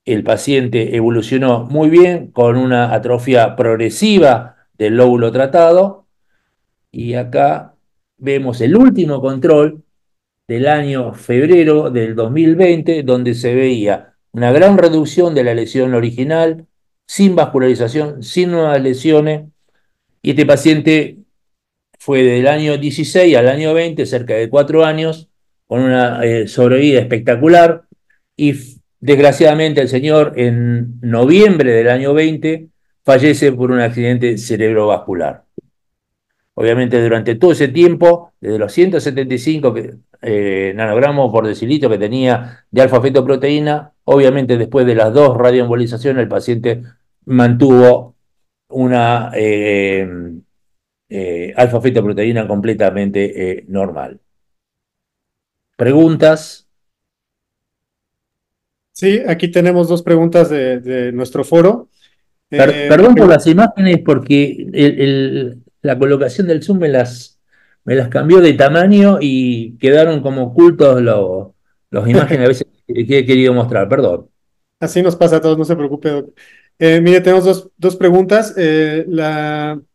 Speaker 2: el paciente evolucionó muy bien con una atrofia progresiva del lóbulo tratado, y acá vemos el último control del año febrero del 2020, donde se veía una gran reducción de la lesión original, sin vascularización, sin nuevas lesiones, y este paciente fue del año 16 al año 20, cerca de 4 años, con una sobrevida espectacular, y desgraciadamente el señor en noviembre del año 20 fallece por un accidente cerebrovascular. Obviamente durante todo ese tiempo, desde los 175 nanogramos por decilitro que tenía de alfa-fetoproteína, obviamente después de las 2 radioembolizaciones el paciente mantuvo una alfa-fetoproteína completamente normal. ¿Preguntas?
Speaker 1: Sí, aquí tenemos dos preguntas de nuestro foro. La
Speaker 2: Perdón por
Speaker 1: pregunta
Speaker 2: las imágenes, porque la colocación del zoom me las cambió de tamaño y quedaron como ocultos los imágenes a veces que he querido mostrar. Perdón.
Speaker 1: Así nos pasa a todos, no se preocupe, doc. Mire, tenemos dos preguntas.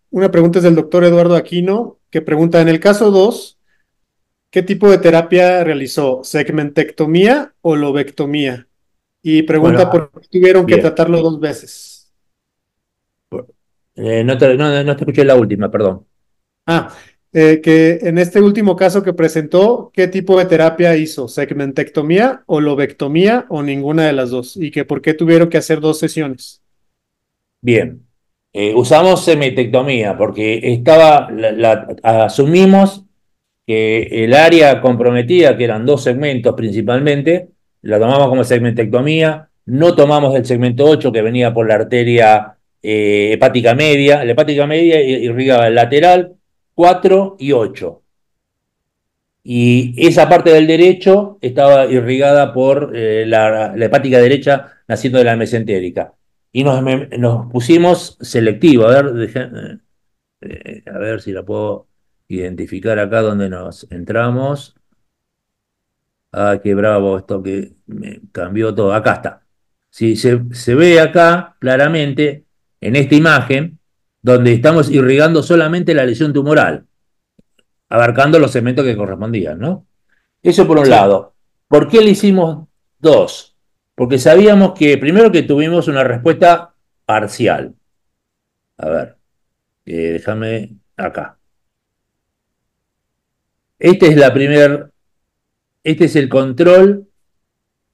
Speaker 1: Una pregunta es del doctor Eduardo Aquino, que pregunta, en el caso 2, ¿qué tipo de terapia realizó? ¿Segmentectomía o lobectomía? Y pregunta
Speaker 2: Bueno,
Speaker 1: por qué tuvieron que
Speaker 2: bien.
Speaker 1: tratarlo 2 veces.
Speaker 2: No te escuché la última, perdón.
Speaker 1: Ah, que en este último caso que presentó, ¿qué tipo de terapia hizo? ¿Segmentectomía o lobectomía o ninguna de las dos? Y que por qué tuvieron que hacer 2 sesiones.
Speaker 2: Bien. Usamos semitectomía porque asumimos que el área comprometida, que eran 2 segmentos principalmente, la tomamos como segmentectomía, no tomamos el segmento 8 que venía por la arteria hepática media. La hepática media irrigaba el lateral 4 y 8. Y esa parte del derecho estaba irrigada por la hepática derecha naciendo de la mesentérica. Y nos pusimos selectivo. A ver si la puedo identificar acá donde nos entramos. Ah, qué bravo esto que me cambió todo. Acá está. Sí, se ve acá claramente en esta imagen donde estamos irrigando solamente la lesión tumoral, abarcando los segmentos que correspondían, ¿no? Eso por un
Speaker 1: Sí,
Speaker 2: lado. ¿Por qué le hicimos dos? Porque sabíamos que primero que tuvimos una respuesta parcial. A ver, déjame acá. Este es este es el control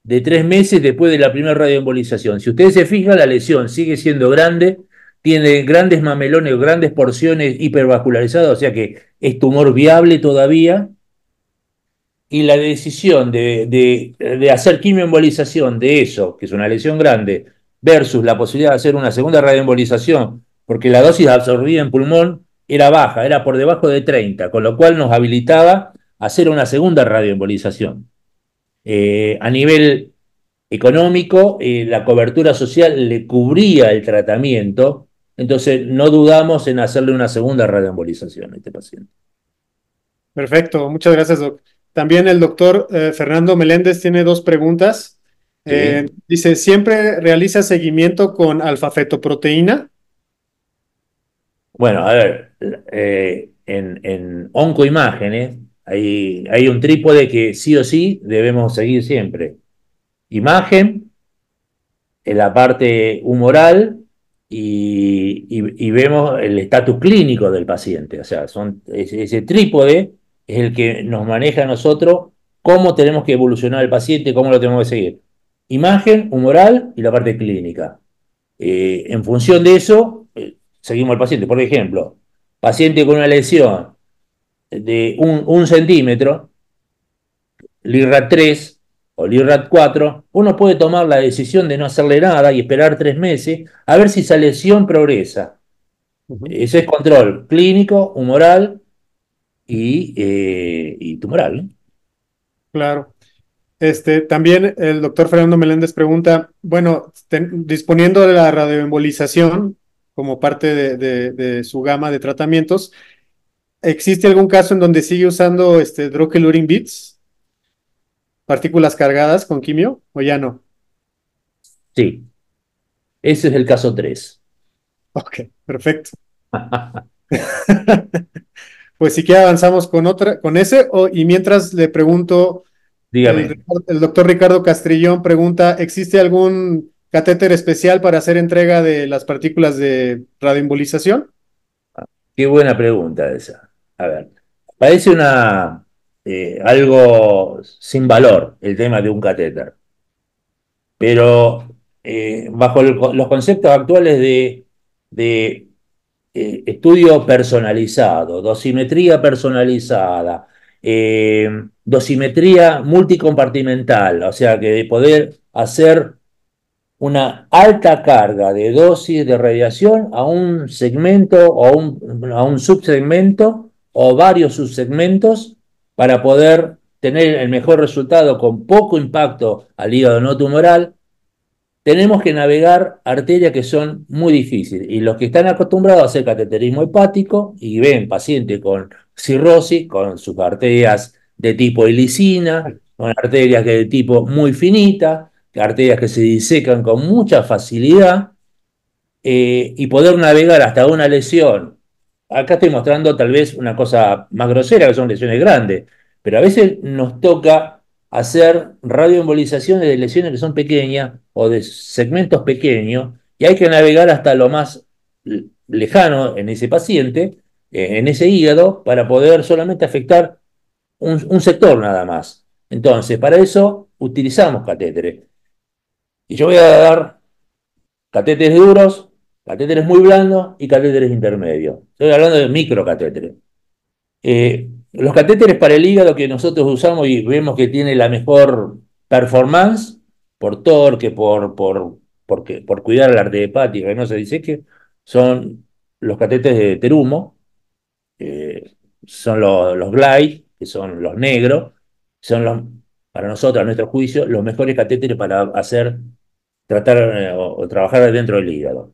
Speaker 2: de 3 meses después de la primera radioembolización. Si ustedes se fijan, la lesión sigue siendo grande, tiene grandes mamelones, grandes porciones hipervascularizadas, o sea que es tumor viable todavía, y la decisión de hacer quimioembolización de eso, que es una lesión grande, versus la posibilidad de hacer una segunda radioembolización, porque la dosis absorbida en pulmón era baja, era por debajo de 30, con lo cual nos habilitaba hacer una segunda radioembolización. A nivel económico, la cobertura social le cubría el tratamiento, entonces no dudamos en hacerle una segunda radioembolización a este paciente.
Speaker 1: perfecto. Muchas gracias, doc. También el doctor Fernando Meléndez tiene dos preguntas.
Speaker 2: ¿Sí?
Speaker 1: Dice, ¿siempre realiza seguimiento con alfa-fetoproteína?
Speaker 2: Bueno, a ver, en oncoimágenes hay un trípode que sí o sí debemos seguir siempre. Imagen, en la parte humoral y vemos el estatus clínico del paciente. O sea, ese trípode es el que nos maneja a nosotros cómo tenemos que evolucionar el paciente, cómo lo tenemos que seguir. Imagen, humoral y la parte clínica. En función de eso, seguimos al paciente. Por ejemplo, paciente con una lesión de un centímetro, LIRAT 3 o LIRAT 4, uno puede tomar la decisión de no hacerle nada y esperar 3 meses a ver si esa lesión progresa.
Speaker 1: Ujú,
Speaker 2: Ese es control clínico, humoral y tumoral, ¿no?
Speaker 1: claro. También el doctor Fernando Meléndez pregunta, bueno, disponiendo de la radioembolización como parte de su gama de tratamientos, ¿existe algún caso en donde sigue usando Drockelurin bits, partículas cargadas con quimio, o ya no?
Speaker 2: Sí, ese es el caso 3.
Speaker 1: Ok, perfecto. Pues si quiere avanzamos con otra, con ese, y mientras le pregunto,
Speaker 2: Dígame.
Speaker 1: el doctor Ricardo Castrillón pregunta, ¿existe algún catéter especial para hacer entrega de las partículas de radioembolización?
Speaker 2: Qué buena pregunta esa. A ver, parece algo sin valor el tema de un catéter, pero bajo los conceptos actuales de estudio personalizado, dosimetría personalizada, dosimetría multicompartimental, o sea que de poder hacer una alta carga de dosis de radiación a un segmento o a un subsegmento o varios subsegmentos para poder tener el mejor resultado con poco impacto al hígado no tumoral. Tenemos que navegar arterias que son muy difíciles y los que están acostumbrados a hacer cateterismo hepático y ven pacientes con cirrosis, con sus arterias de tipo helicina, con arterias de tipo muy finita, arterias que se disecan con mucha facilidad, y poder navegar hasta una lesión. Acá estoy mostrando tal vez una cosa más grosera, que son lesiones grandes, pero a veces nos toca hacer radioembolizaciones de lesiones que son pequeñas o de segmentos pequeños, y hay que navegar hasta lo más lejano en ese paciente, en ese hígado, para poder solamente afectar un sector nada más. Entonces, para eso utilizamos catéteres. Y yo voy a dar catéteres duros, catéteres muy blandos y catéteres intermedios. Estoy hablando de microcatéteres. Los catéteres para el hígado que nosotros usamos y vemos que tiene la mejor performance por torque, por cuidar la arteria hepática y no se diseque, son los catéteres de Terumo, eh, son los Glide, que son los negros, son para nosotros, a nuestro juicio, los mejores catéteres para tratar o trabajar dentro del hígado.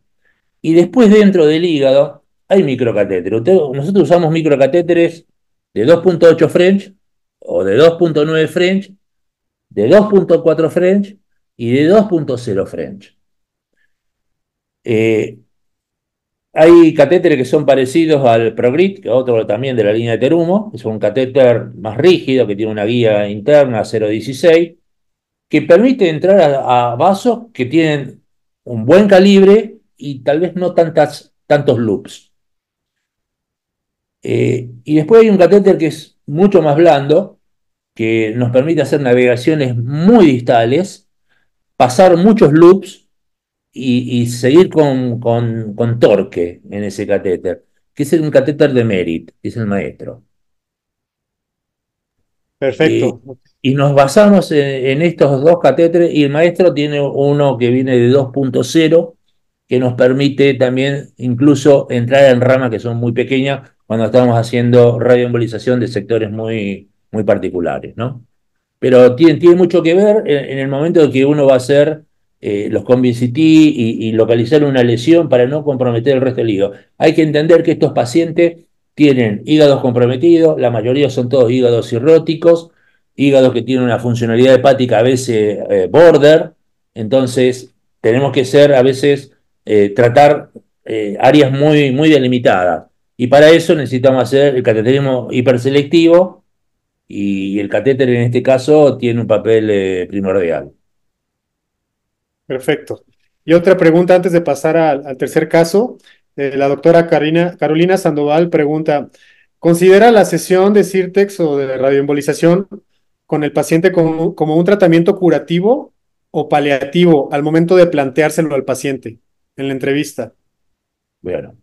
Speaker 2: Y después dentro del hígado hay microcatéteres. Nosotros usamos microcatéteres de 2.8 French o de 2.9 French de 2.4 French y de 2.0 French. Hay catéteres que son parecidos al ProGrid, que otro también de la línea de Terumo. Es un catéter más rígido que tiene una guía interna 0.16, que permite entrar a vasos que tienen un buen calibre y tal vez no tantos loops. Y después hay un catéter que es mucho más blando, que nos permite hacer navegaciones muy distales, pasar muchos loops y seguir con torque en ese catéter, que es un catéter de Merit, que es el maestro. Eh,
Speaker 1: Perfecto.
Speaker 2: y nos basamos en estos dos catéteres y el maestro tiene uno que viene de 2.0 que nos permite también incluso entrar en ramas que son muy pequeñas cuando estamos haciendo radioembolización de sectores muy particulares, ¿no? Pero tiene mucho que ver en el momento de que uno va a hacer los Combin CT y localizar una lesión para no comprometer el resto del hígado. Hay que entender que estos pacientes tienen hígados comprometidos, la mayoría son todos hígados cirróticos, hígados que tienen una funcionalidad hepática a veces border, entonces tenemos que ser a veces tratar áreas muy delimitadas. Y para eso necesitamos hacer el cateterismo hiperselectivo y el catéter en este caso tiene un papel primordial.
Speaker 1: Perfecto. Y otra pregunta antes de pasar al tercer caso. La doctora Carolina Sandoval pregunta, ¿considera la sesión de Sirtex o de radioembolización con el paciente como un tratamiento curativo o paliativo al momento de planteárselo al paciente en la entrevista?
Speaker 2: Bueno,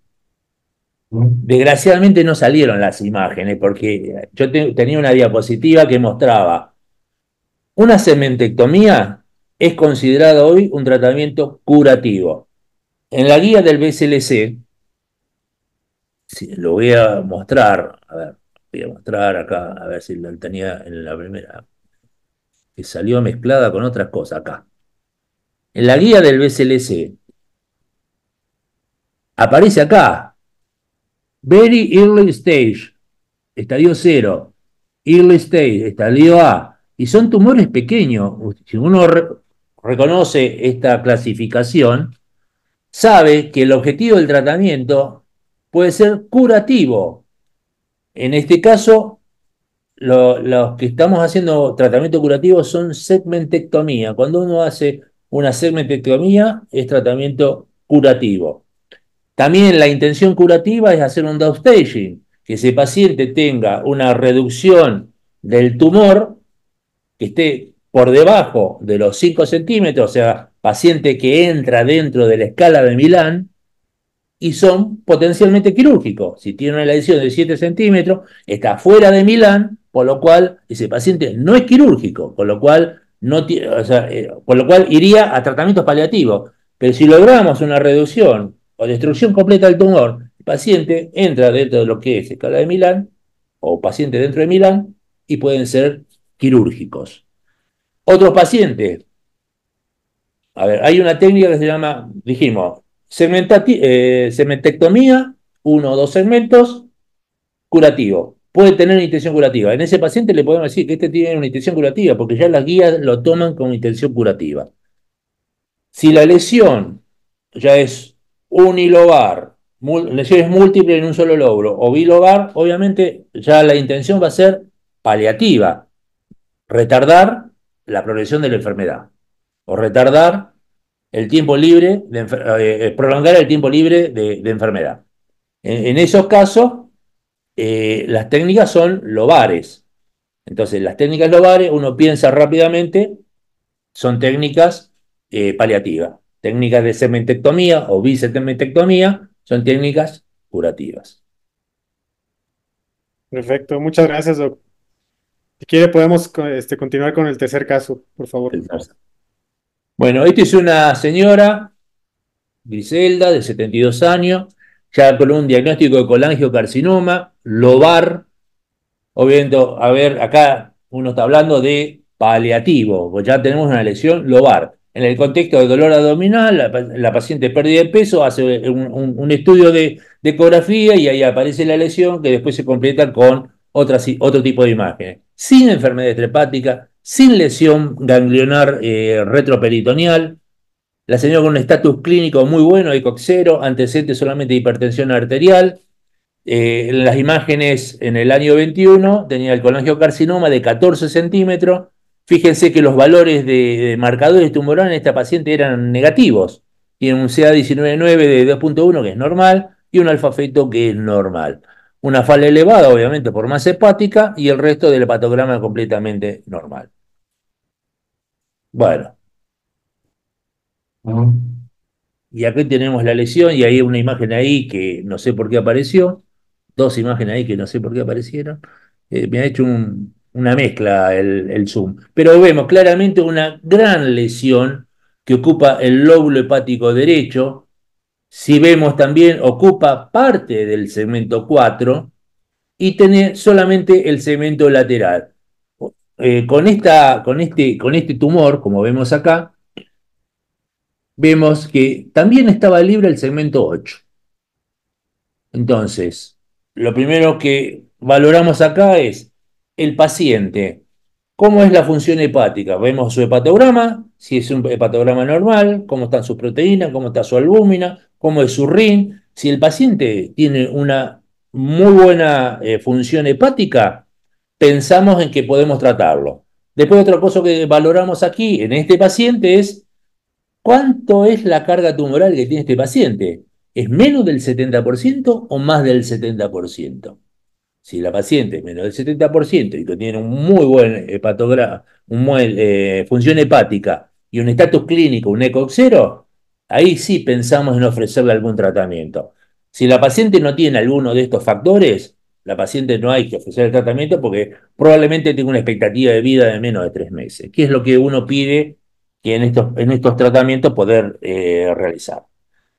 Speaker 2: desgraciadamente no salieron las imágenes porque yo tenía una diapositiva que mostraba una cementectomía es considerada hoy un tratamiento curativo. En la guía del BSLC, lo voy a mostrar, a ver, voy a mostrar acá, a ver si lo tenía en la primera, que salió mezclada con otras cosas acá. En la guía del BSLC aparece acá, very early stage, estadio 0, early stage, estadio A, y son tumores pequeños. Si uno reconoce esta clasificación, sabe que el objetivo del tratamiento puede ser curativo. En este caso, los que estamos haciendo tratamiento curativo son segmentectomía. Cuando uno hace una segmentectomía, es tratamiento curativo. También la intención curativa es hacer un downstaging, que ese paciente tenga una reducción del tumor que esté por debajo de los 5 centímetros, o sea, paciente que entra dentro de la escala de Milán y son potencialmente quirúrgicos. Si tiene una lesión de 7 centímetros, está fuera de Milán, por lo cual ese paciente no es quirúrgico, por lo cual, no o sea, por lo cual iría a tratamientos paliativos. Pero si logramos una reducción o destrucción completa del tumor, el paciente entra dentro de lo que es escala de Milán o paciente dentro de Milán y pueden ser quirúrgicos. Otros pacientes, a ver, hay una técnica que se llama, dijimos, segmentectomía, uno o dos segmentos, curativo. Puede tener una intención curativa. En ese paciente le podemos decir que este tiene una intención curativa, porque ya las guías lo toman como intención curativa. Si la lesión ya es unilobar, lesiones múltiples en un solo lóbulo, o bilobar, obviamente ya la intención va a ser paliativa, retardar la progresión de la enfermedad, o retardar el tiempo libre, prolongar el tiempo libre de enfermedad. En esos casos, las técnicas son lobares. Entonces, las técnicas lobares, uno piensa rápidamente, son técnicas paliativas. Técnicas de segmentectomía o bisegmentectomía son técnicas curativas.
Speaker 1: Perfecto. Muchas gracias, doc. Si quiere, podemos continuar con el tercer caso, por favor.
Speaker 2: Bueno, esta es una señora, Griselda, de 72 años, ya con un diagnóstico de colangiocarcinoma, lobar. Obviamente, a ver, acá uno está hablando de paliativo, pues ya tenemos una lesión lobar. En el contexto de dolor abdominal, la paciente pérdida de peso hace un estudio de ecografía y ahí aparece la lesión que después se completa con otro tipo de imágenes. Sin enfermedad hepática, sin lesión ganglionar retroperitoneal. La señora con un estatus clínico muy bueno, ECOG 0, antecedentes solamente de hipertensión arterial. En las imágenes en el año 21 tenía el colangiocarcinoma de 14 centímetros. Fíjense que los valores de marcadores tumorales en esta paciente eran negativos. Tiene un CA19-9 de 2.1 que es normal y un alfa-feto que es normal. Una fala elevada, obviamente, por masa hepática y el resto del hepatograma completamente normal. Bueno, y aquí tenemos la lesión y hay una imagen ahí que no sé por qué apareció, dos imágenes ahí que no sé por qué aparecieron. Me ha hecho una mezcla el Zoom, pero vemos claramente una gran lesión que ocupa el lóbulo hepático derecho. Si vemos también ocupa parte del segmento 4 y tiene solamente el segmento lateral. Con este tumor, como vemos acá, vemos que también estaba libre el segmento 8. Entonces, lo primero que valoramos acá es el paciente. ¿Cómo es la función hepática? Vemos su hepatograma, si es un hepatograma normal, cómo están sus proteínas, cómo está su albúmina, cómo es su RIN. Si el paciente tiene una muy buena función hepática, pensamos en que podemos tratarlo. Después, otra cosa que valoramos aquí en este paciente es ¿cuánto es la carga tumoral que tiene este paciente? ¿Es menos del 70% o más del 70%? Si la paciente es menos del 70% y que tiene un muy buen hepatograma, función hepática y un estatus clínico, un ECOG 0, ahí sí pensamos en ofrecerle algún tratamiento. Si la paciente no tiene alguno de estos factores, la paciente no hay que ofrecer el tratamiento porque probablemente tenga una expectativa de vida de menos de 3 meses, que es lo que uno pide que en estos tratamientos poder realizar.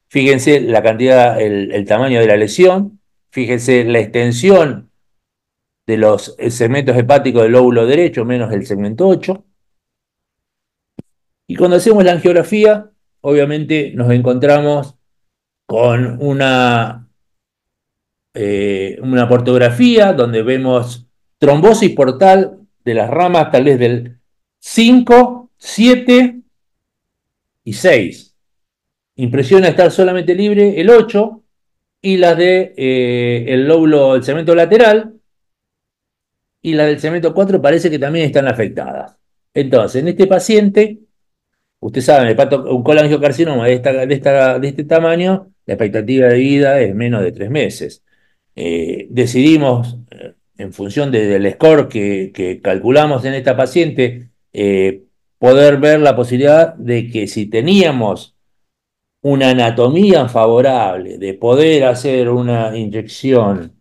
Speaker 2: Fíjense la cantidad, el tamaño de la lesión, fíjense la extensión de los segmentos hepáticos del lóbulo derecho, menos el segmento 8. Y cuando hacemos la angiografía, obviamente nos encontramos con una portografía donde vemos trombosis portal de las ramas tal vez del 5, 7 y 6. Impresiona estar solamente libre el 8 y las de el lóbulo, el segmento lateral y las del segmento 4 parece que también están afectadas. Entonces, en este paciente, usted sabe, un colangiocarcinoma de este tamaño, la expectativa de vida es menos de 3 meses. Decidimos, en función del score que calculamos en esta paciente, poder ver la posibilidad de que si teníamos una anatomía favorable, de poder hacer una inyección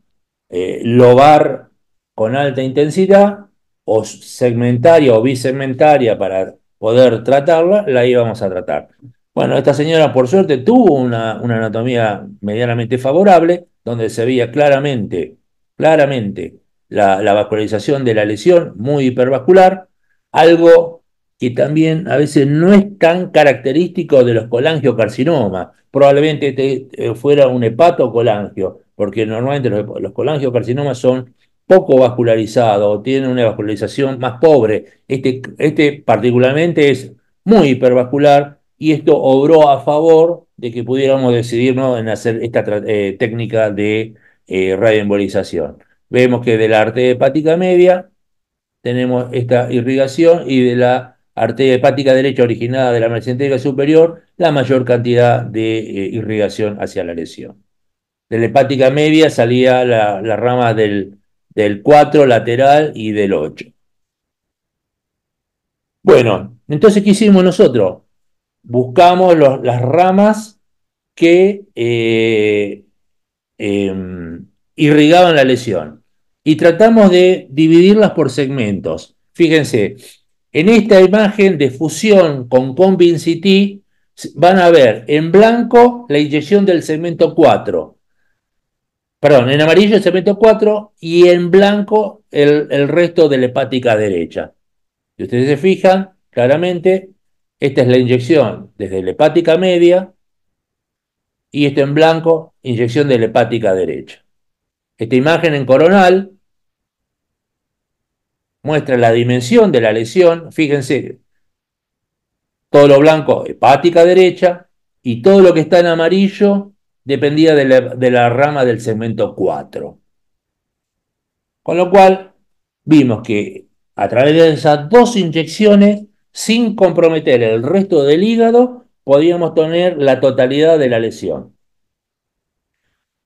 Speaker 2: lobar con alta intensidad o segmentaria o bisegmentaria para poder tratarla, la íbamos a tratar. Bueno, esta señora por suerte tuvo una anatomía medianamente favorable, donde se veía claramente la vascularización de la lesión, muy hipervascular, algo que también a veces no es tan característico de los colangiocarcinomas. Probablemente fuera un hepatocolangio, porque normalmente los colangiocarcinomas son poco vascularizados, tienen una vascularización más pobre. Este particularmente es muy hipervascular y esto obró a favor de que pudiéramos decidirnos en hacer esta técnica de radioembolización. Vemos que de la arteria hepática media tenemos esta irrigación y de la arteria hepática derecha originada de la mesentérica superior, la mayor cantidad de irrigación hacia la lesión. De la hepática media salía la rama del 4 lateral y del 8. Bueno, entonces, ¿qué hicimos nosotros? Buscamos las ramas que irrigaban la lesión y tratamos de dividirlas por segmentos. Fíjense, en esta imagen de fusión con COMBIN-CT van a ver en blanco la inyección del segmento 4, perdón, en amarillo el segmento 4 y en blanco el resto de la hepática derecha. Si ustedes se fijan, claramente, esta es la inyección desde la hepática media y esto en blanco, inyección de la hepática derecha. Esta imagen en coronal muestra la dimensión de la lesión. Fíjense, todo lo blanco, hepática derecha, y todo lo que está en amarillo dependía de la rama del segmento 4. Con lo cual, vimos que a través de esas dos inyecciones, sin comprometer el resto del hígado, podíamos tener la totalidad de la lesión.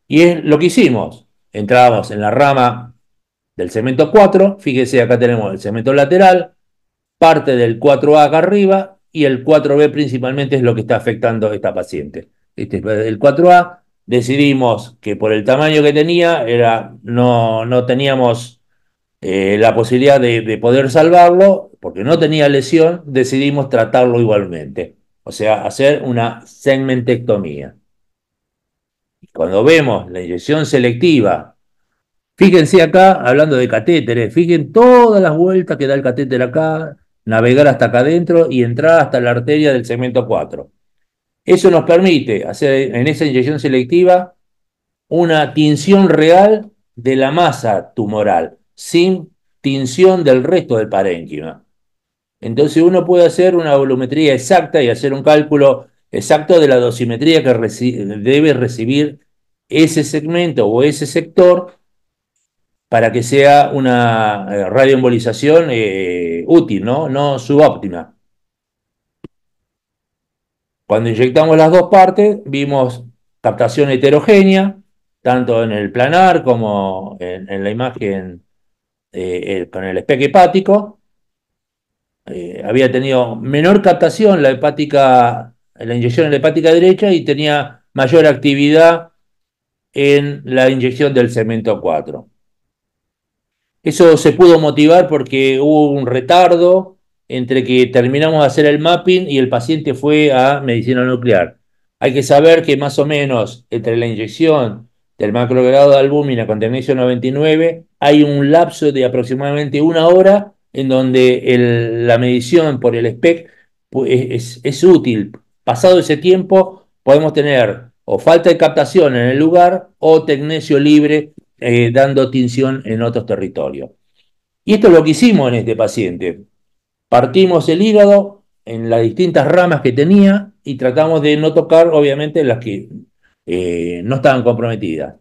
Speaker 2: Y es lo que hicimos. Entrábamos en la rama del segmento 4, fíjese, acá tenemos el segmento lateral, parte del 4A acá arriba, y el 4B principalmente es lo que está afectando a esta paciente. El 4A decidimos que por el tamaño que tenía no teníamos la posibilidad de poder salvarlo, porque no tenía lesión, decidimos tratarlo igualmente, o sea, hacer una segmentectomía. Y cuando vemos la inyección selectiva, fíjense acá, hablando de catéteres, fíjense todas las vueltas que da el catéter acá, navegar hasta acá adentro y entrar hasta la arteria del segmento 4. Eso nos permite hacer en esa inyección selectiva una tinción real de la masa tumoral, sin tinción del resto del parénquima. Entonces uno puede hacer una volumetría exacta y hacer un cálculo exacto de la dosimetría que debe recibir ese segmento o ese sector para que sea una radioembolización útil, ¿no? No subóptima. Cuando inyectamos las dos partes, vimos captación heterogénea, tanto en el planar como en la imagen con el espejo hepático. Había tenido menor captación la inyección en la hepática derecha y tenía mayor actividad en la inyección del segmento 4. Eso se pudo motivar porque hubo un retardo entre que terminamos de hacer el mapping y el paciente fue a medicina nuclear. Hay que saber que más o menos entre la inyección del macrogrado de albúmina con tecnesio 99 hay un lapso de aproximadamente una hora en donde la medición por el SPEC es útil. Pasado ese tiempo podemos tener o falta de captación en el lugar o tecnesio libre dando tinción en otros territorios. Y esto es lo que hicimos en este paciente. Partimos el hígado en las distintas ramas que tenía y tratamos de no tocar, obviamente, las que no estaban comprometidas.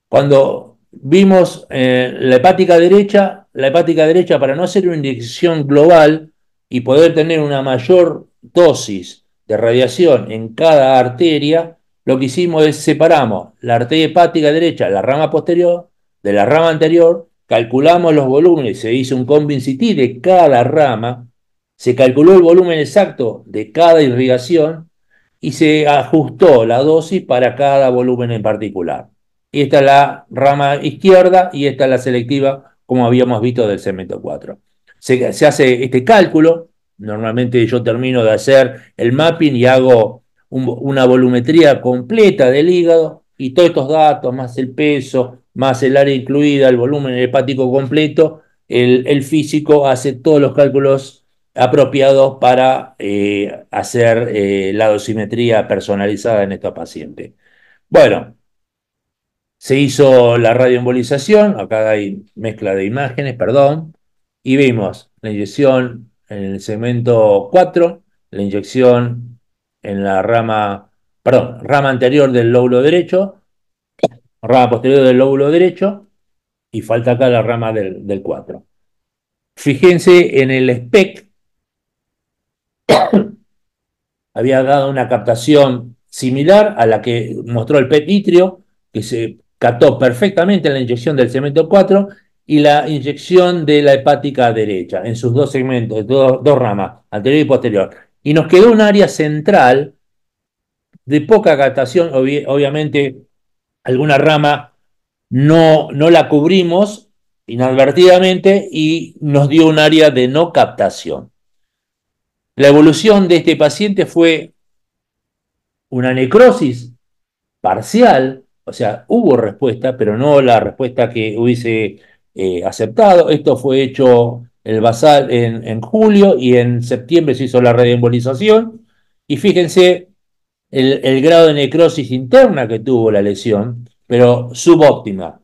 Speaker 2: Cuando vimos la hepática derecha, para no hacer una inyección global y poder tener una mayor dosis de radiación en cada arteria, lo que hicimos es separamos la arteria hepática derecha, la rama posterior, de la rama anterior, calculamos los volúmenes, se hizo un COMBIN-CT de cada rama, se calculó el volumen exacto de cada irrigación y se ajustó la dosis para cada volumen en particular. Y esta es la rama izquierda y esta es la selectiva, como habíamos visto del segmento 4. Se hace este cálculo, normalmente yo termino de hacer el mapping y hago una volumetría completa del hígado y todos estos datos, más el peso, más el área incluida, el volumen hepático completo, el físico hace todos los cálculos apropiados para hacer la dosimetría personalizada en estos pacientes. Bueno, se hizo la radioembolización, acá hay mezcla de imágenes, perdón, y vimos la inyección en el segmento 4, la inyección en la rama anterior del lóbulo derecho, rama posterior del lóbulo derecho, y falta acá la rama del 4. Fíjense en el SPEC, había dado una captación similar a la que mostró el PET itrio, que se captó perfectamente en la inyección del segmento 4 y la inyección de la hepática derecha, en sus dos segmentos, dos ramas, anterior y posterior. Y nos quedó un área central de poca captación, obviamente alguna rama no la cubrimos inadvertidamente y nos dio un área de no captación. La evolución de este paciente fue una necrosis parcial, o sea, hubo respuesta, pero no la respuesta que hubiese aceptado. Esto fue hecho el basal en julio y en septiembre se hizo la radioembolización. Y fíjense el grado de necrosis interna que tuvo la lesión, pero subóptima.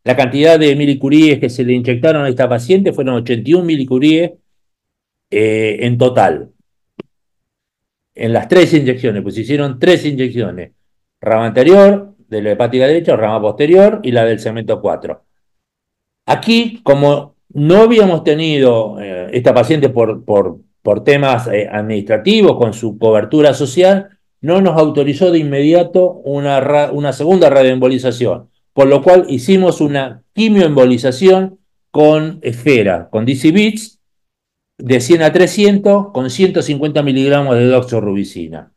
Speaker 2: La cantidad de milicuríes que se le inyectaron a esta paciente fueron 81 milicuríes en total, en las tres inyecciones, pues se hicieron tres inyecciones, rama anterior de la hepática derecha, rama posterior y la del segmento 4. Aquí, como no habíamos tenido esta paciente por temas administrativos con su cobertura social, no nos autorizó de inmediato una segunda radioembolización, por lo cual hicimos una quimioembolización con esfera, con DC bits, de 100 a 300 con 150 miligramos de doxorubicina.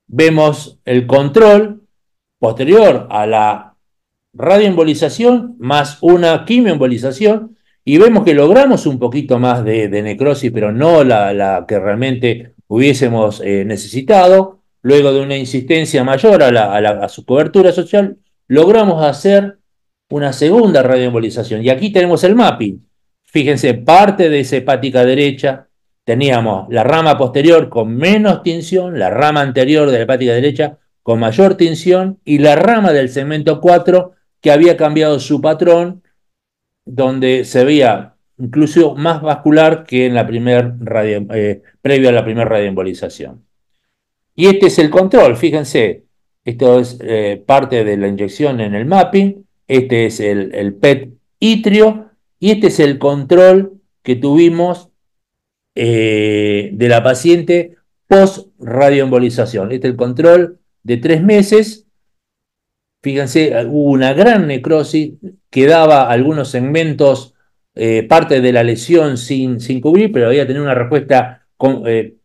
Speaker 2: Vemos el control posterior a la radioembolización más una quimioembolización y vemos que logramos un poquito más de necrosis, pero no la que realmente hubiésemos necesitado. Luego de una insistencia mayor a su cobertura social, logramos hacer una segunda radioembolización. Y aquí tenemos el mapping. Fíjense, parte de esa hepática derecha teníamos la rama posterior con menos tinción, la rama anterior de la hepática derecha con mayor tinción y la rama del segmento 4 que había cambiado su patrón, donde se veía incluso más vascular que en la previo a la primera radioembolización. Y este es el control, fíjense, esto es parte de la inyección en el mapping, este es el PET itrio y este es el control que tuvimos de la paciente post radioembolización. Este es el control de 3 meses. Fíjense, hubo una gran necrosis, quedaba algunos segmentos, parte de la lesión sin cubrir, pero había tenido una respuesta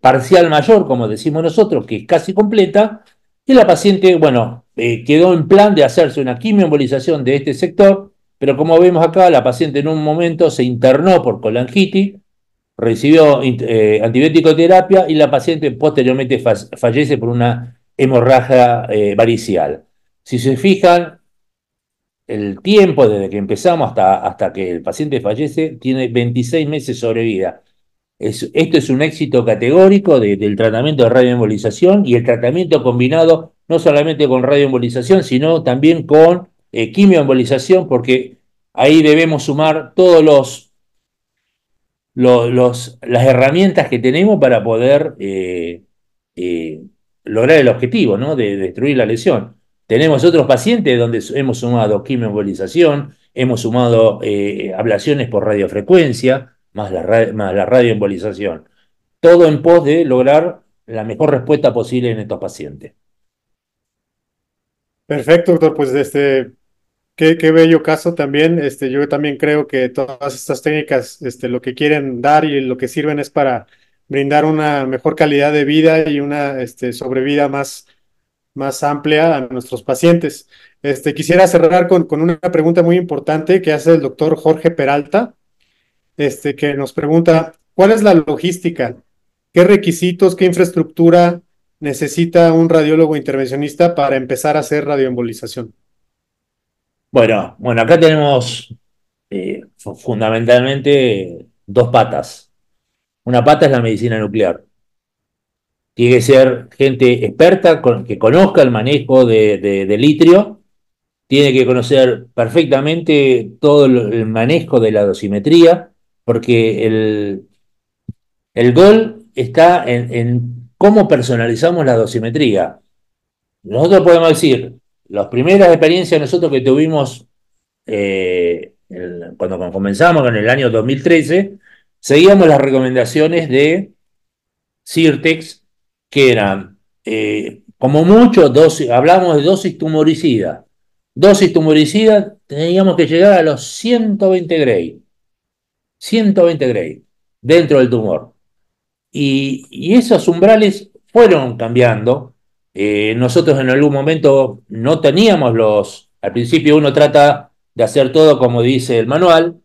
Speaker 2: parcial mayor, como decimos nosotros, que es casi completa, y la paciente, bueno, quedó en plan de hacerse una quimioembolización de este sector, pero como vemos acá, la paciente en un momento se internó por colangitis, recibió antibiótico terapia y la paciente posteriormente fallece por una hemorragia varicial. Si se fijan, el tiempo desde que empezamos hasta que el paciente fallece tiene 26 meses sobre vida. Esto es un éxito categórico del tratamiento de radioembolización y el tratamiento combinado no solamente con radioembolización, sino también con quimioembolización, porque ahí debemos sumar todos las herramientas que tenemos para poder eh, lograr el objetivo, ¿no? De destruir la lesión. Tenemos otros pacientes donde hemos sumado quimioembolización, hemos sumado ablaciones por radiofrecuencia, más la radioembolización. Todo en pos de lograr la mejor respuesta posible en estos pacientes.
Speaker 1: Perfecto, doctor. Pues qué bello caso también. Yo también creo que todas estas técnicas, lo que quieren dar y lo que sirven es para brindar una mejor calidad de vida y una, sobrevida más amplia a nuestros pacientes. Quisiera cerrar con una pregunta muy importante que hace el doctor Jorge Peralta, que nos pregunta, ¿cuál es la logística? ¿Qué requisitos, qué infraestructura necesita un radiólogo intervencionista para empezar a hacer radioembolización?
Speaker 2: Bueno, acá tenemos fundamentalmente dos patas. Una pata es la medicina nuclear. Tiene que ser gente experta que conozca el manejo del litrio, tiene que conocer perfectamente todo el manejo de la dosimetría, porque el gol está en cómo personalizamos la dosimetría. Nosotros podemos decir, las primeras experiencias nosotros que tuvimos cuando comenzamos en el año 2013, seguíamos las recomendaciones de Sirtex, que eran, como mucho, hablamos de dosis tumoricida. Dosis tumoricida, teníamos que llegar a los 120 Gray, 120 Gray, dentro del tumor. Y esos umbrales fueron cambiando. Nosotros en algún momento no teníamos al principio uno trata de hacer todo como dice el manual,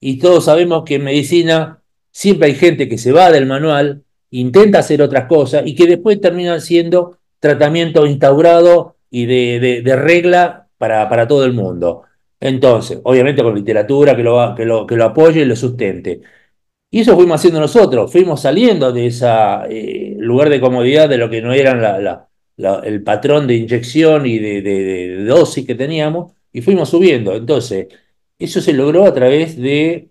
Speaker 2: y todos sabemos que en medicina siempre hay gente que se va del manual, intenta hacer otras cosas y que después terminan siendo tratamiento instaurado y de regla para todo el mundo. Entonces, obviamente con literatura que lo apoye y lo sustente. Y eso fuimos haciendo nosotros, fuimos saliendo de ese lugar de comodidad de lo que no eran el patrón de inyección y de dosis que teníamos y fuimos subiendo. Entonces, eso se logró a través de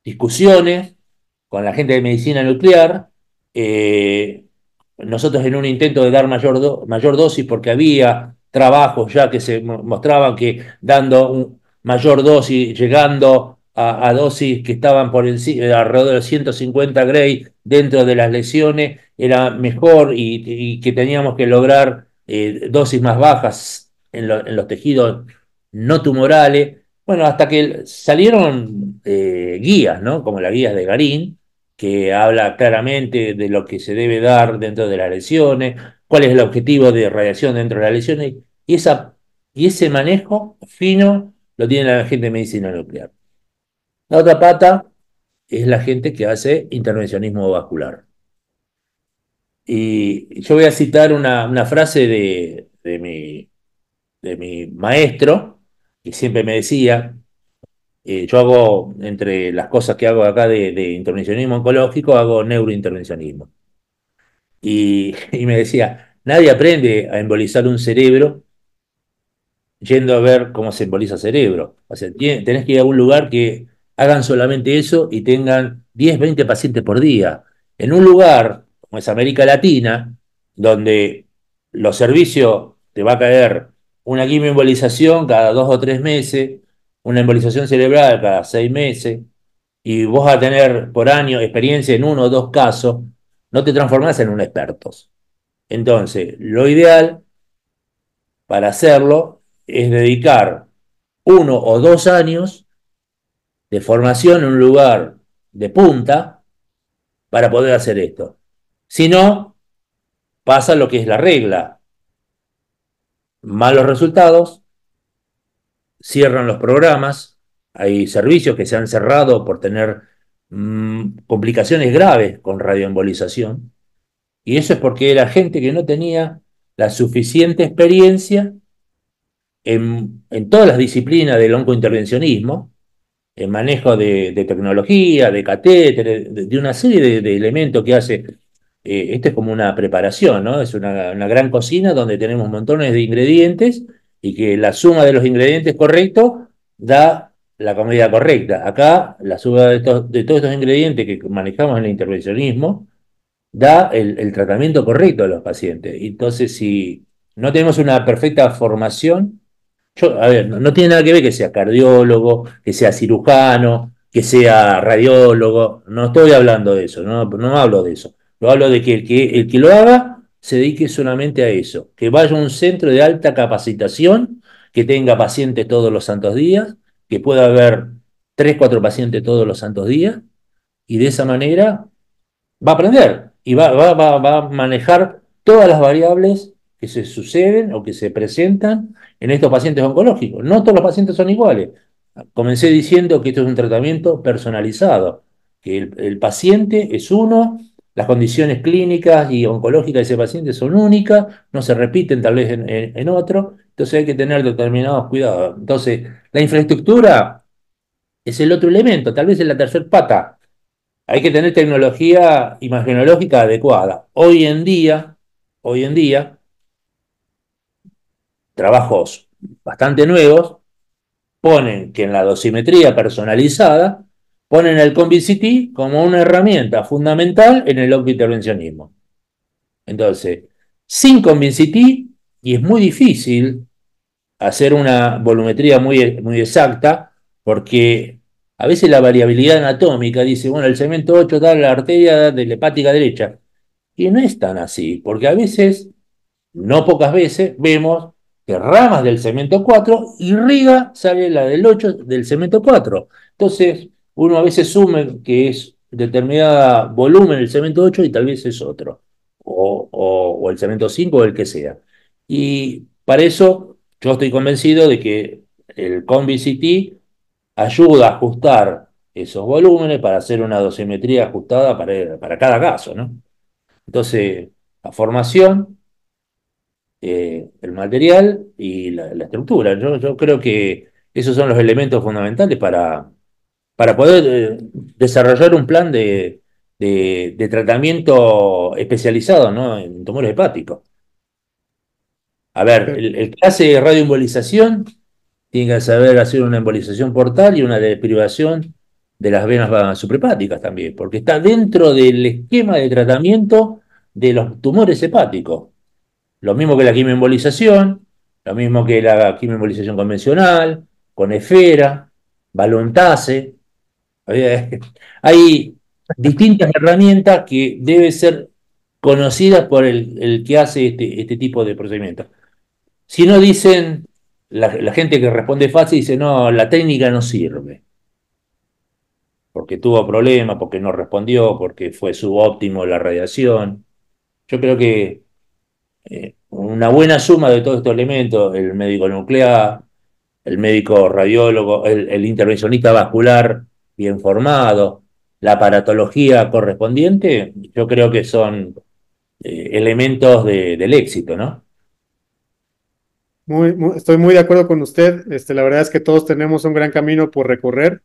Speaker 2: discusiones con la gente de medicina nuclear. eh, Nosotros en un intento de dar mayor dosis, porque había trabajos ya que se mostraban que dando mayor dosis, llegando a dosis que estaban alrededor de 150 Gray dentro de las lesiones, era mejor y que teníamos que lograr dosis más bajas en los tejidos no tumorales. Bueno, hasta que salieron guías, ¿no? Como las guías de Garín, que habla claramente de lo que se debe dar dentro de las lesiones, cuál es el objetivo de radiación dentro de las lesiones, y ese manejo fino lo tiene la gente de medicina nuclear. La otra pata es la gente que hace intervencionismo vascular. Y yo voy a citar una frase de mi maestro, que siempre me decía, yo hago, entre las cosas que hago acá de intervencionismo oncológico, hago neurointervencionismo. Y me decía, nadie aprende a embolizar un cerebro yendo a ver cómo se emboliza cerebro. O sea, tenés que ir a un lugar que hagan solamente eso y tengan 10 20 pacientes por día. En un lugar como es América Latina, donde los servicios te va a caer una quimioembolización cada 2 o 3 meses, una embolización cerebral cada 6 meses, y vos vas a tener por año experiencia en 1 o 2 casos, no te transformás en un experto. Entonces, lo ideal para hacerlo es dedicar 1 o 2 años de formación en un lugar de punta para poder hacer esto. Si no, pasa lo que es la regla. Malos resultados, cierran los programas, hay servicios que se han cerrado por tener complicaciones graves con radioembolización, y eso es porque era gente que no tenía la suficiente experiencia en todas las disciplinas del oncointervencionismo, en manejo de tecnología, de catéteres, de una serie de elementos que hace. Esto es como una preparación, ¿no? Es una gran cocina donde tenemos montones de ingredientes y que la suma de los ingredientes correctos da la comida correcta. Acá, la suma de todos estos ingredientes que manejamos en el intervencionismo da el tratamiento correcto a los pacientes. Entonces, si no tenemos una perfecta formación, a ver, no tiene nada que ver que sea cardiólogo, que sea cirujano, que sea radiólogo, no estoy hablando de eso, no hablo de eso. Lo hablo de que el que lo haga se dedique solamente a eso, que vaya a un centro de alta capacitación, que tenga pacientes todos los santos días, que pueda haber 3, 4 pacientes todos los santos días, y de esa manera va a aprender y va a manejar todas las variables que se suceden o que se presentan en estos pacientes oncológicos. No todos los pacientes son iguales. Comencé diciendo que esto es un tratamiento personalizado, que el paciente es uno, las condiciones clínicas y oncológicas de ese paciente son únicas, no se repiten tal vez en otro, entonces hay que tener determinados cuidados. Entonces, la infraestructura es el otro elemento, tal vez es la tercer pata. Hay que tener tecnología imagenológica adecuada. Hoy en día, trabajos bastante nuevos ponen que en la dosimetría personalizada ponen el ConviCT como una herramienta fundamental en el intervencionismo. Entonces, sin ConviCT, y es muy difícil hacer una volumetría muy, muy exacta, porque a veces la variabilidad anatómica dice, bueno, el segmento 8 da la arteria de la hepática derecha, y no es tan así, porque a veces, no pocas veces, vemos que ramas del segmento 4 irriga, sale la del 8 del segmento 4. Entonces, uno a veces sume que es determinada volumen el segmento 8 y tal vez es otro, o el segmento 5 o el que sea. Y para eso yo estoy convencido de que el ConviCT ayuda a ajustar esos volúmenes para hacer una dosimetría ajustada para cada caso, ¿no? Entonces, la formación, el material y la estructura. Yo creo que esos son los elementos fundamentales para poder desarrollar un plan de tratamiento especializado, ¿no? En tumores hepáticos. A ver, el que hace radioembolización tiene que saber hacer una embolización portal y una deprivación de las venas suprahepáticas también, porque está dentro del esquema de tratamiento de los tumores hepáticos. Lo mismo que la quimioembolización, lo mismo que la quimioembolización convencional, con esfera, balontase. Hay distintas herramientas que deben ser conocidas por el que hace este tipo de procedimientos. Si no dicen, la gente que responde fácil dice, no, la técnica no sirve, porque tuvo problemas, porque no respondió, porque fue subóptimo la radiación. Yo creo que una buena suma de todos estos elementos, el médico nuclear, el médico radiólogo, el intervencionista vascular bien formado, la aparatología correspondiente, yo creo que son elementos del éxito, ¿no?
Speaker 1: Estoy muy de acuerdo con usted. La verdad es que todos tenemos un gran camino por recorrer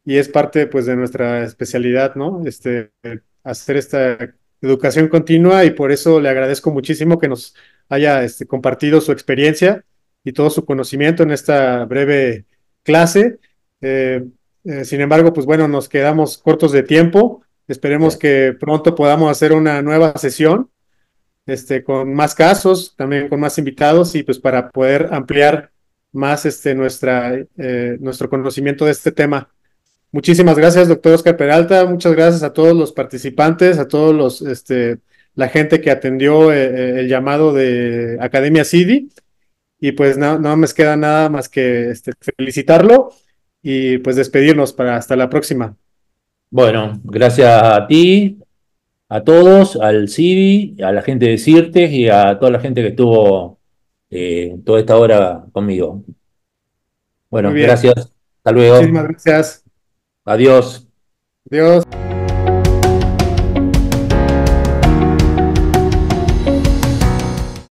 Speaker 1: y es parte pues de nuestra especialidad, ¿no? Hacer esta educación continua y por eso le agradezco muchísimo que nos haya compartido su experiencia y todo su conocimiento en esta breve clase. Eh, Sin embargo, pues bueno, nos quedamos cortos de tiempo. Esperemos
Speaker 2: Sí.
Speaker 1: que pronto podamos hacer una nueva sesión, con más casos, también con más invitados y pues para poder ampliar más nuestro conocimiento de este tema. Muchísimas gracias, doctor Oscar Peralta. Muchas gracias a todos los participantes, a todos la gente que atendió el llamado de Academia CIDI. Y pues no me queda nada más que felicitarlo y pues despedirnos para hasta la próxima.
Speaker 2: Bueno, gracias a ti, a todos, al CIDI, a la gente de CIRTES y a toda la gente que estuvo toda esta hora conmigo.
Speaker 1: Muy
Speaker 2: Bueno,
Speaker 1: bien.
Speaker 2: gracias. Hasta
Speaker 1: Muchísimas
Speaker 2: luego.
Speaker 1: gracias.
Speaker 2: Adiós.
Speaker 1: Adiós.